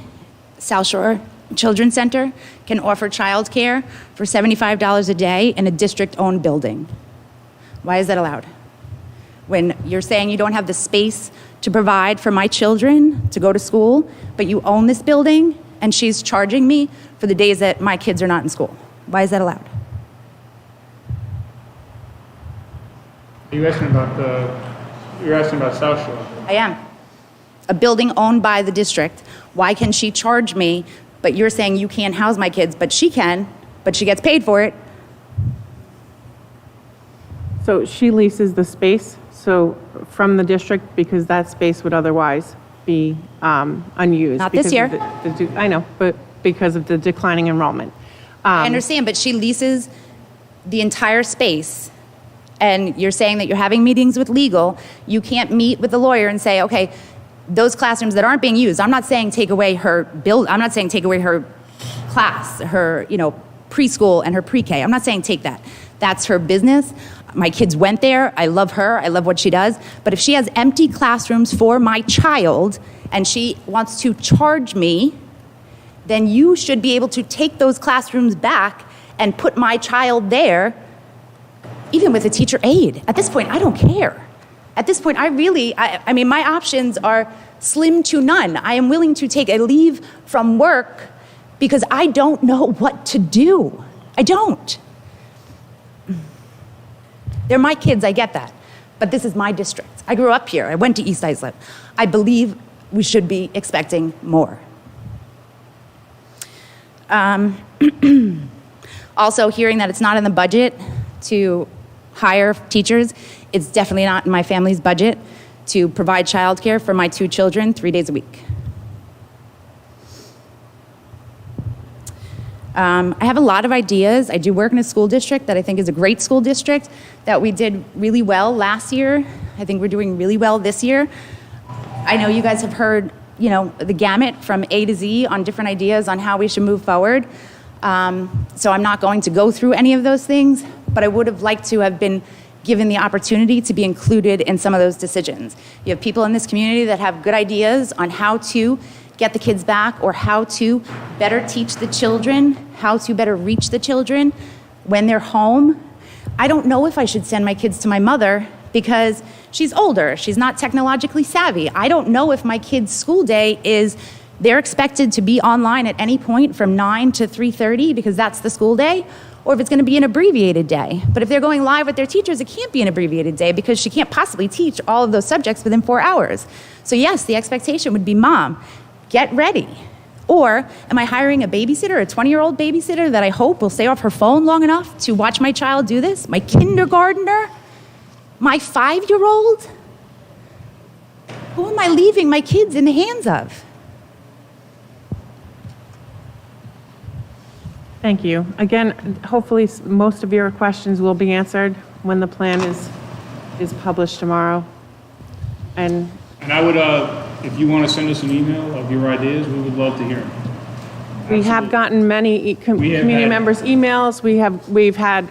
South Shore Children's Center can offer childcare for $75 a day in a district-owned building. Why is that allowed? When you're saying you don't have the space to provide for my children to go to school, but you own this building, and she's charging me for the days that my kids are not in school. Why is that allowed?
You're asking about South Shore.
I am. A building owned by the district. Why can she charge me, but you're saying you can't house my kids, but she can, but she gets paid for it?
So she leases the space, from the district, because that space would otherwise be unused.
Not this year.
I know, but because of the declining enrollment.
I understand, but she leases the entire space, and you're saying that you're having meetings with legal. You can't meet with the lawyer and say, okay, those classrooms that aren't being used, I'm not saying take away her I'm not saying take away her class, her, preschool and her pre-K. I'm not saying take that. That's her business. My kids went there. I love her. I love what she does. But if she has empty classrooms for my child and she wants to charge me, then you should be able to take those classrooms back and put my child there, even with a teacher aide. At this point, I don't care. At this point, I mean, my options are slim to none. I am willing to take a leave from work because I don't know what to do. I don't. They're my kids, I get that. But this is my district. I grew up here. I went to East Islip. I believe we should be expecting more. Also, hearing that it's not in the budget to hire teachers, it's definitely not in my family's budget to provide childcare for my 2 children 3 days a week. I have a lot of ideas. I do work in a school district that I think is a great school district, that we did really well last year. I think we're doing really well this year. I know you guys have heard, the gamut from A to Z on different ideas on how we should move forward. So I'm not going to go through any of those things, but I would have liked to have been given the opportunity to be included in some of those decisions. You have people in this community that have good ideas on how to get the kids back or how to better teach the children, how to better reach the children when they're home. I don't know if I should send my kids to my mother because she's older, she's not technologically savvy. I don't know if my kids' school day is, they're expected to be online at any point from 9 to 3:30 because that's the school day, or if it's gonna be an abbreviated day. But if they're going live with their teachers, it can't be an abbreviated day because she can't possibly teach all of those subjects within 4 hours. So yes, the expectation would be, Mom, get ready. Or am I hiring a babysitter, a 20-year-old babysitter that I hope will stay off her phone long enough to watch my child do this? My kindergartner? My 5-year-old? Who am I leaving my kids in the hands of?
Thank you. Again, hopefully most of your questions will be answered when the plan is published tomorrow. And
I would, if you want to send us an email of your ideas, we would love to hear them.
we have gotten many community members' emails. We've had,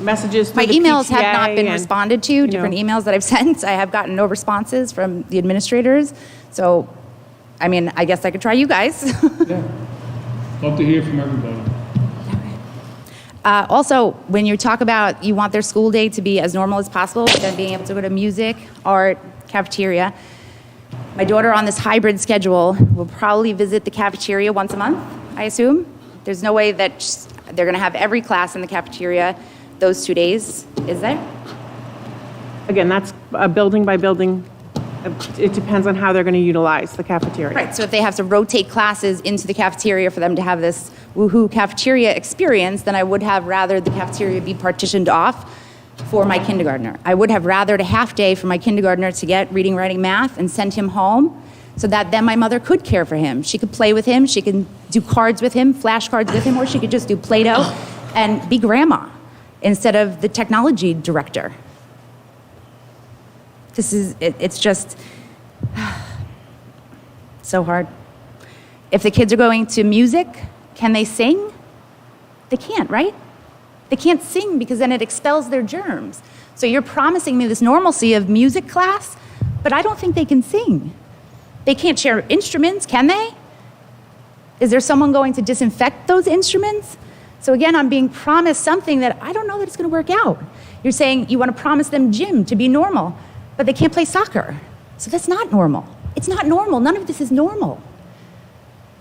messages through
My
the
emails
PTA
have not been
and,
responded to, different emails that I've sent. I have gotten no responses from the administrators. So, I mean, I guess I could try you guys.
Yeah. Love to hear from everybody.
Also, when you talk about you want their school day to be as normal as possible, then being able to go to music, art, cafeteria, my daughter on this hybrid schedule will probably visit the cafeteria once a month, I assume. There's no way that they're going to have every class in the cafeteria those 2 days, is there?
Again, that's a building by building. It depends on how they're going to utilize the cafeteria.
Right, so if they have to rotate classes into the cafeteria for them to have this woohoo cafeteria experience, then I would have rather the cafeteria be partitioned off for my kindergartner. I would have rathered a half day for my kindergartner to get reading, writing, math, and send him home so that then my mother could care for him. She could play with him, she can do cards with him, flashcards with him, or she could just do Play-Doh and be grandma instead of the technology director. It's just so hard. If the kids are going to music, can they sing? They can't, right? They can't sing because then it expels their germs. So you're promising me this normalcy of music class, but I don't think they can sing. They can't share instruments, can they? Is there someone going to disinfect those instruments? So again, I'm being promised something that I don't know that it's going to work out. You're saying you want to promise them gym to be normal, but they can't play soccer. So that's not normal. It's not normal. None of this is normal.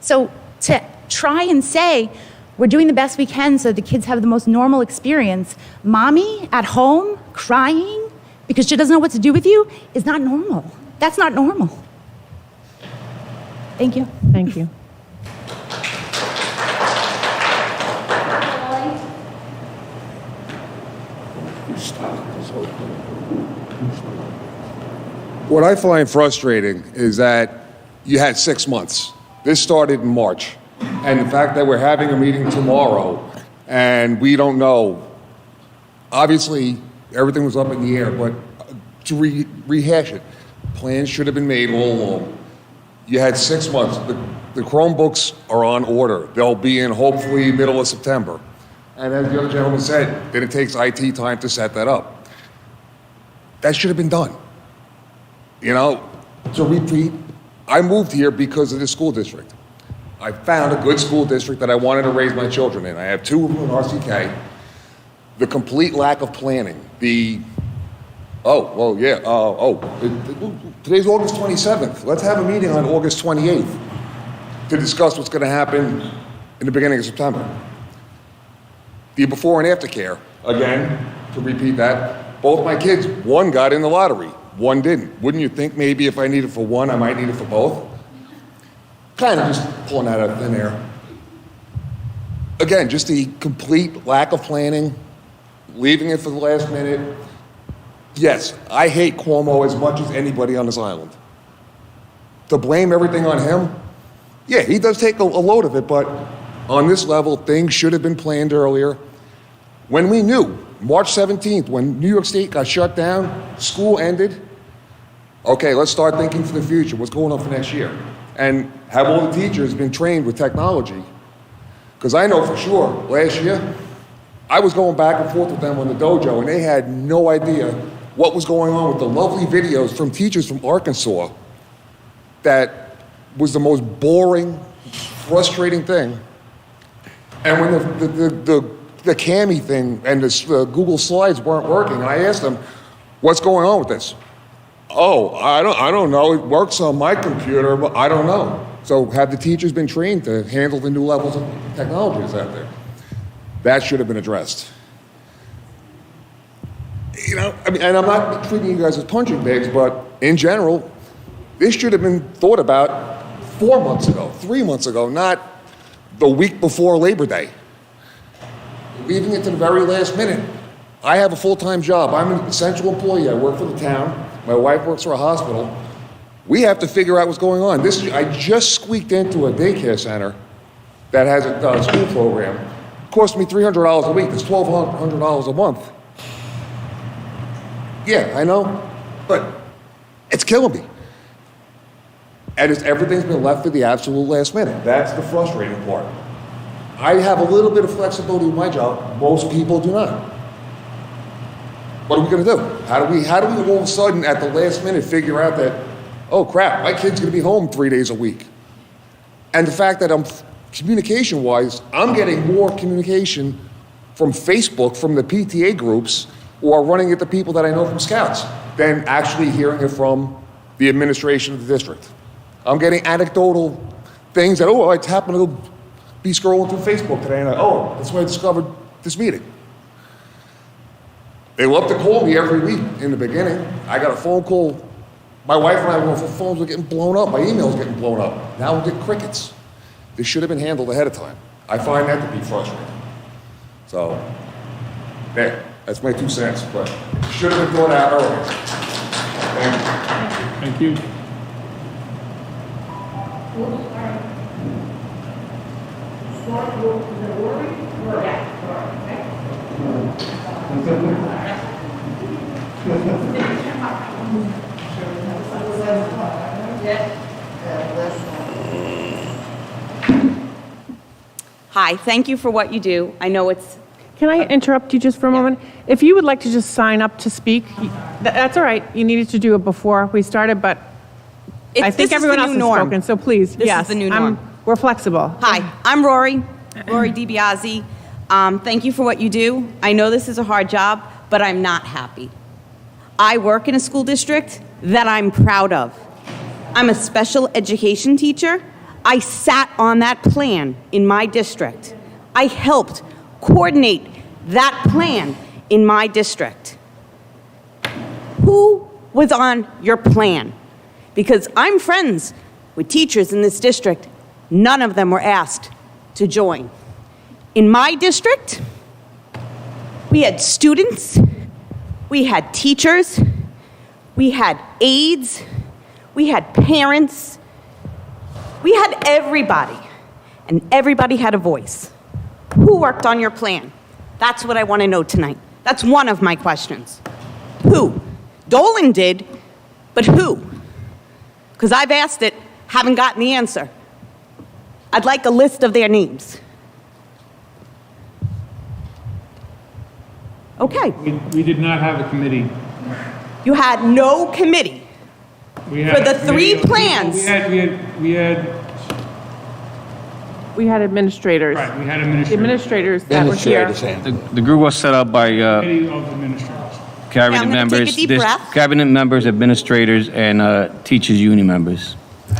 So to try and say, we're doing the best we can so the kids have the most normal experience, mommy at home crying because she doesn't know what to do with you is not normal. That's not normal. Thank you.
Thank you.
What I find frustrating is that you had 6 months. This started in March. And the fact that we're having a meeting tomorrow and we don't know, obviously everything was up in the air, but to rehash it, plans should have been made all along. You had 6 months. The Chromebooks are on order. They'll be in hopefully middle of September. And as the other gentleman said, then it takes IT time to set that up. That should have been done. You know, to repeat, I moved here because of the school district. I found a good school district that I wanted to raise my children in. I have 2 of them in RCK. The complete lack of planning, today's August 27th. Let's have a meeting on August 28th to discuss what's going to happen in the beginning of September. The before and after care, again, to repeat that, both my kids, one got in the lottery, one didn't. Wouldn't you think maybe if I need it for one, I might need it for both? Kind of just pulling that out of thin air. Again, just the complete lack of planning, leaving it for the last minute. Yes, I hate Cuomo as much as anybody on this island. To blame everything on him, yeah, he does take a load of it, but on this level, things should have been planned earlier. When we knew, March 17th, when New York State got shut down, school ended, okay, let's start thinking for the future, what's going on for next year? And have all the teachers been trained with technology Because I know for sure, last year, I was going back and forth with them on the dojo, and they had no idea what was going on with the lovely videos from teachers from Arkansas. That was the most boring, frustrating thing. And when the Cami thing and the Google Slides weren't working, and I asked them, what's going on with this? Oh, I don't know. It works on my computer, but I don't know. So have the teachers been trained to handle the new levels of technologies out there? That should have been addressed. You know, I mean, and I'm not treating you guys as punching bags, but in general, this should have been thought about 4 months ago, 3 months ago, not the week before Labor Day. Leaving it to the very last minute. I have a full-time job. I'm an essential employee. I work for the town. My wife works for a hospital. We have to figure out what's going on. I just squeaked into a daycare center that has a school program. It cost me $300 a week. It's $1,200 a month. Yeah, I know, but it's killing me. And everything's been left to the absolute last minute. That's the frustrating part. I have a little bit of flexibility in my job. Most people do not. What are we going to do? How do we all of a sudden at the last minute figure out that, oh crap, my kid's going to be home 3 days a week? And the fact that communication-wise, I'm getting more communication from Facebook, from the PTA groups, or running it to people that I know from Scouts, than actually hearing it from the administration of the district. I'm getting anecdotal things that, oh, I just happened to be scrolling through Facebook today, and oh, that's when I discovered this meeting. They love to call me every week in the beginning. I got a phone call. My wife and I were phones were getting blown up. My emails getting blown up. Now we're getting crickets. This should have been handled ahead of time. I find that to be frustrating. So, there, that's my 2 cents, but it should have been thought out earlier.
Thank you.
Hi, thank you for what you do. I know it's...
Can I interrupt you just for a moment? If you would like to just sign up to speak, that's all right. You needed to do it before we started, but I think everyone else has spoken, so please,
This
yes.
is the new norm.
We're flexible.
Hi, I'm Rory DiBiase. Thank you for what you do. I know this is a hard job, but I'm not happy. I work in a school district that I'm proud of. I'm a special education teacher. I sat on that plan in my district. I helped coordinate that plan in my district. Who was on your plan? Because I'm friends with teachers in this district. None of them were asked to join. In my district, we had students, we had teachers, we had aides, we had parents, we had everybody, and everybody had a voice. Who worked on your plan? That's what I want to know tonight. That's one of my questions. Who? Dolan did, but who? Because I've asked it, haven't gotten the answer. I'd like a list of their names. Okay.
We did not have a committee.
You had no committee
We
for the three
committee of people.
plans.
We had administrators.
Right, we had
The administrators that were here.
The group was set up by
committee of administrators.
cabinet
I'm gonna take a
members,
deep breath.
cabinet members, administrators, and teachers union members.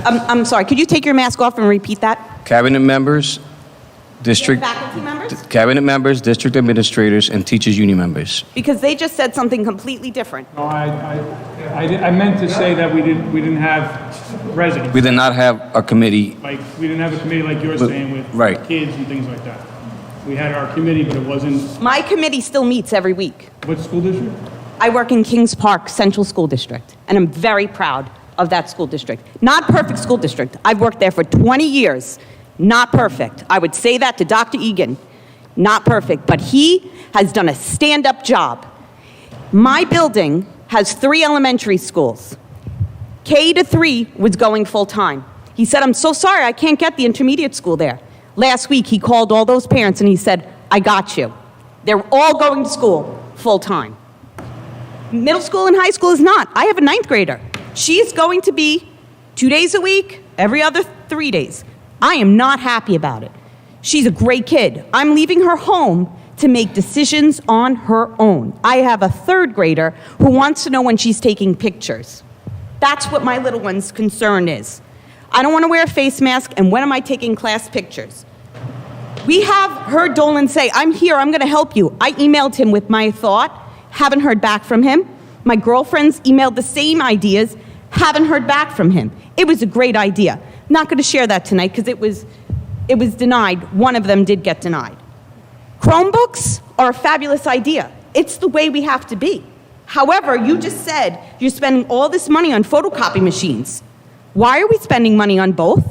I'm sorry, could you take your mask off and repeat that?
Cabinet members, district
Faculty members?
cabinet members, district administrators, and teachers union members.
Because they just said something completely different.
No, I meant to say that we didn't have residents.
We did not have a committee.
Like, we didn't have a committee like you're saying with
Right.
kids and things like that. We had our committee, but it wasn't,
My committee still meets every week.
what school district?
I work in Kings Park Central School District, and I'm very proud of that school district. Not perfect school district. I've worked there for 20 years. Not perfect. I would say that to Dr. Egan. Not perfect, but he has done a stand-up job. My building has 3 elementary schools. K to 3 was going full-time. He said, I'm so sorry, I can't get the intermediate school there. Last week, he called all those parents and he said, I got you. They're all going to school full-time. Middle school and high school is not. I have a 9th grader. She's going to be 2 days a week, every other 3 days. I am not happy about it. She's a great kid. I'm leaving her home to make decisions on her own. I have a 3rd grader who wants to know when she's taking pictures. That's what my little one's concern is. I don't want to wear a face mask, and when am I taking class pictures? We have heard Dolan say, I'm here, I'm going to help you. I emailed him with my thought, haven't heard back from him. My girlfriends emailed the same ideas, haven't heard back from him. It was a great idea. Not going to share that tonight because it was denied. One of them did get denied. Chromebooks are a fabulous idea. It's the way we have to be. However, you just said you're spending all this money on photocopy machines. Why are we spending money on both?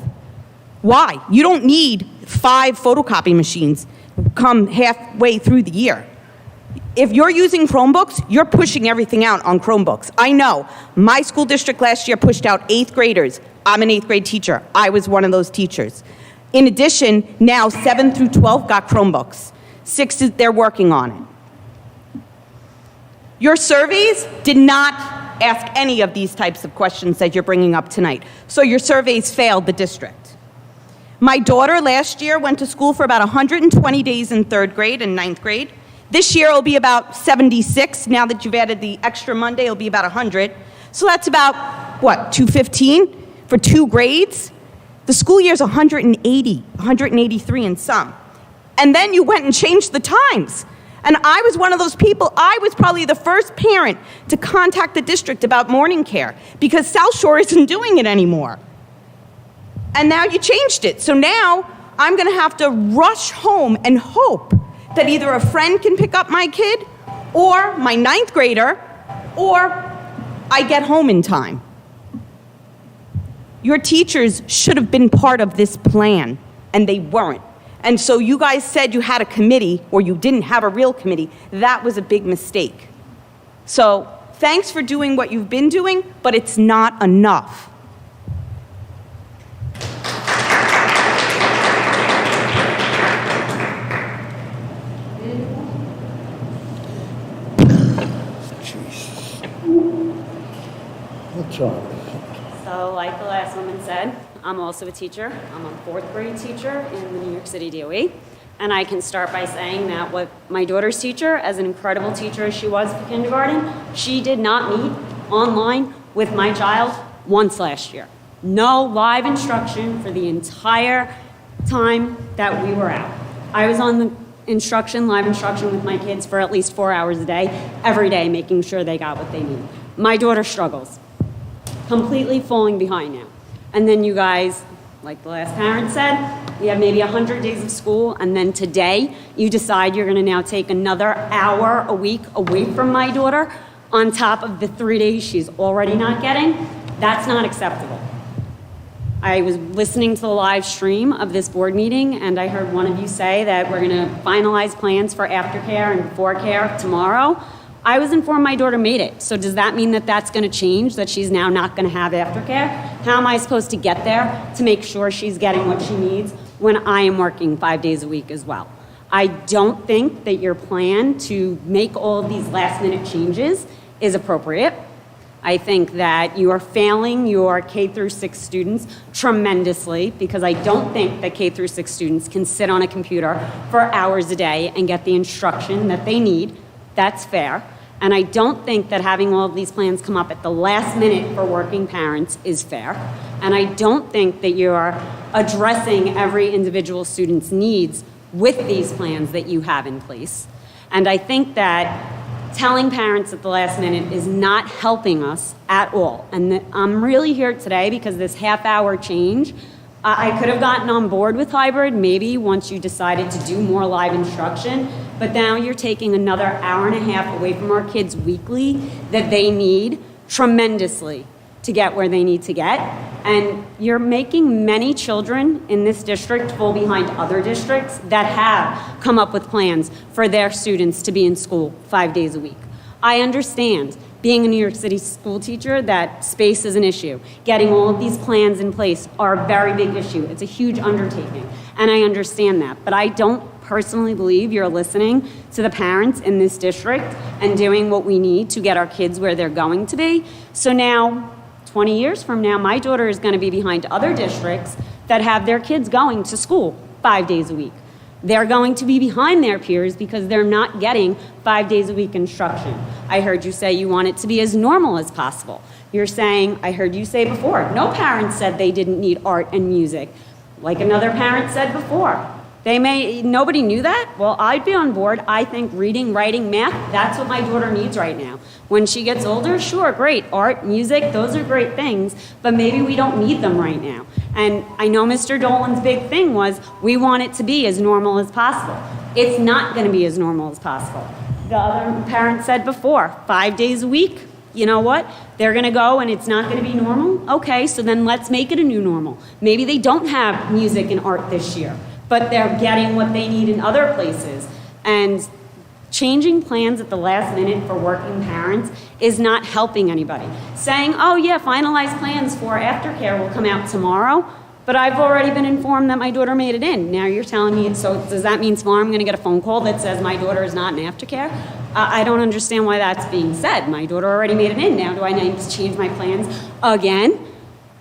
Why? You don't need 5 photocopy machines come halfway through the year. If you're using Chromebooks, you're pushing everything out on Chromebooks. I know. My school district last year pushed out 8th graders. I'm an 8th grade teacher. I was one of those teachers. In addition, now 7 through 12 got Chromebooks. 6, they're working on it. Your surveys did not ask any of these types of questions that you're bringing up tonight. So your surveys failed the district. My daughter last year went to school for about 120 days in 3rd grade and 9th grade. This year it'll be about 76. Now that you've added the extra Monday, it'll be about 100. So that's about, what, 215 for 2 grades? The school year's 180, 183 in some. And then you went and changed the times. And I was one of those people, I was probably the first parent to contact the district about morning care because South Shore isn't doing it anymore. And now you changed it. So now I'm going to have to rush home and hope that either a friend can pick up my kid or my 9th grader or I get home in time. Your teachers should have been part of this plan, and they weren't. And so you guys said you had a committee, or you didn't have a real committee. That was a big mistake. So thanks for doing what you've been doing, but it's not enough.
What's up?
So like the last woman said, I'm also a teacher. I'm a 4th grade teacher in the New York City DOE. And I can start by saying that what my daughter's teacher, as an incredible teacher as she was for kindergarten, she did not meet online with my child once last year. No live instruction for the entire time that we were out. I was on the live instruction with my kids for at least 4 hours a day, every day, making sure they got what they need. My daughter struggles, completely falling behind now. And then you guys, like the last parent said, we have maybe 100 days of school, and then today you decide you're gonna now take another hour a week away from my daughter on top of the 3 days she's already not getting. That's not acceptable. I was listening to the live stream of this board meeting, and I heard one of you say that we're gonna finalize plans for aftercare and before care tomorrow. I was informed my daughter made it. So does that mean that that's going to change, that she's now not going to have aftercare? How am I supposed to get there to make sure she's getting what she needs when I am working 5 days a week as well? I don't think that your plan to make all of these last-minute changes is appropriate. I think that you are failing your K through 6 students tremendously because I don't think that K through 6 students can sit on a computer for hours a day and get the instruction that they need. That's fair. And I don't think that having all of these plans come up at the last minute for working parents is fair. And I don't think that you're addressing every individual student's needs with these plans that you have in place. And I think that telling parents at the last minute is not helping us at all. And I'm really here today because this half-hour change, I could have gotten on board with hybrid maybe once you decided to do more live instruction, but now you're taking another hour and a half away from our kids weekly that they need tremendously to get where they need to get. And you're making many children in this district fall behind other districts that have come up with plans for their students to be in school 5 days a week. I understand being a New York City school teacher, that space is an issue. Getting all of these plans in place are a very big issue. It's a huge undertaking, and I understand that. But I don't personally believe you're listening to the parents in this district and doing what we need to get our kids where they're going to be. So now, 20 years from now, my daughter is going to be behind other districts that have their kids going to school 5 days a week. They're going to be behind their peers because they're not getting 5 days a week instruction. I heard you say you want it to be as normal as possible. You're saying, I heard you say before, no parent said they didn't need art and music. Like another parent said before. Nobody knew that? Well, I'd be on board. I think reading, writing, math, that's what my daughter needs right now. When she gets older, sure, great. Art, music, those are great things, but maybe we don't need them right now. And I know Mr. Dolan's big thing was we want it to be as normal as possible. It's not going to be as normal as possible. The other parent said before, 5 days a week, you know what? They're going to go and it's not going to be normal? Okay, so then let's make it a new normal. Maybe they don't have music and art this year, but they're getting what they need in other places. And changing plans at the last minute for working parents is not helping anybody. Saying, oh yeah, finalized plans for aftercare will come out tomorrow, but I've already been informed that my daughter made it in. Now you're telling me, so does that mean tomorrow I'm going to get a phone call that says my daughter is not in aftercare? I don't understand why that's being said. My daughter already made it in. Now do I need to change my plans again?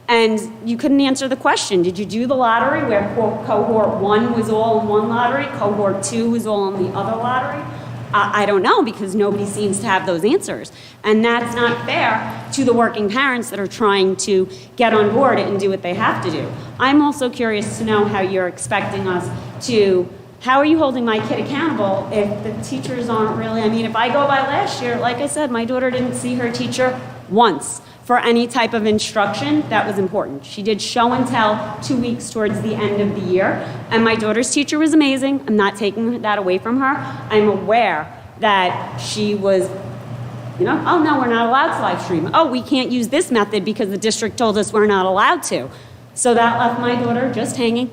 And you couldn't answer the question. Did you do the lottery where cohort 1 was all in one lottery, cohort 2 was all in the other lottery? I don't know, because nobody seems to have those answers. And that's not fair to the working parents that are trying to get on board and do what they have to do. I'm also curious to know how you're expecting us to, how are you holding my kid accountable if the teachers aren't really, I mean, if I go by last year, like I said, my daughter didn't see her teacher once for any type of instruction that was important. She did show and tell 2 weeks towards the end of the year, and my daughter's teacher was amazing. I'm not taking that away from her. I'm aware that she was, you know, oh no, we're not allowed to live stream. Oh, we can't use this method because the district told us we're not allowed to. So that left my daughter just hanging,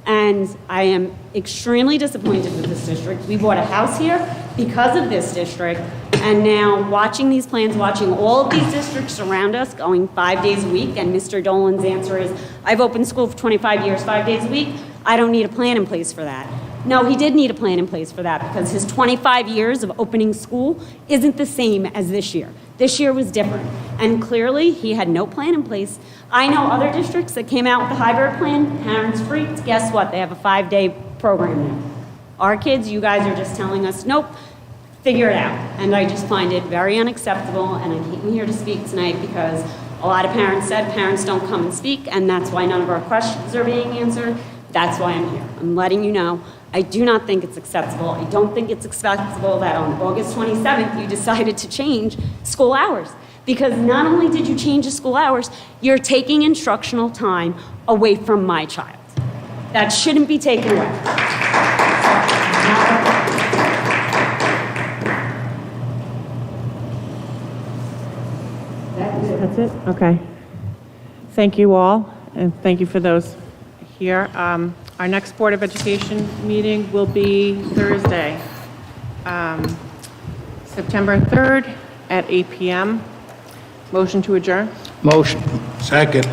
and I am extremely disappointed with this district. We bought a house here because of this district, and now watching these plans, watching all of these districts around us going 5 days a week, and Mr. Dolan's answer is, I've opened school for 25 years, 5 days a week, I don't need a plan in place for that. No, he did need a plan in place for that because his 25 years of opening school isn't the same as this year. This year was different, and clearly he had no plan in place. I know other districts that came out with the hybrid plan, parents freaked, guess what? They have a 5-day program now. Our kids, you guys are just telling us, nope, figure it out. And I just find it very unacceptable, and I came here to speak tonight because a lot of parents said parents don't come and speak, and that's why none of our questions are being answered. That's why I'm here. I'm letting you know, I do not think it's acceptable. I don't think it's acceptable that on August 27th you decided to change school hours. Because not only did you change the school hours, you're taking instructional time away from my child. That shouldn't be taken away.
That's it? Okay. Thank you all, and thank you for those here. Our next Board of Education meeting will be Thursday, September 3rd at 8 p.m. Motion to adjourn?
Motion. Second.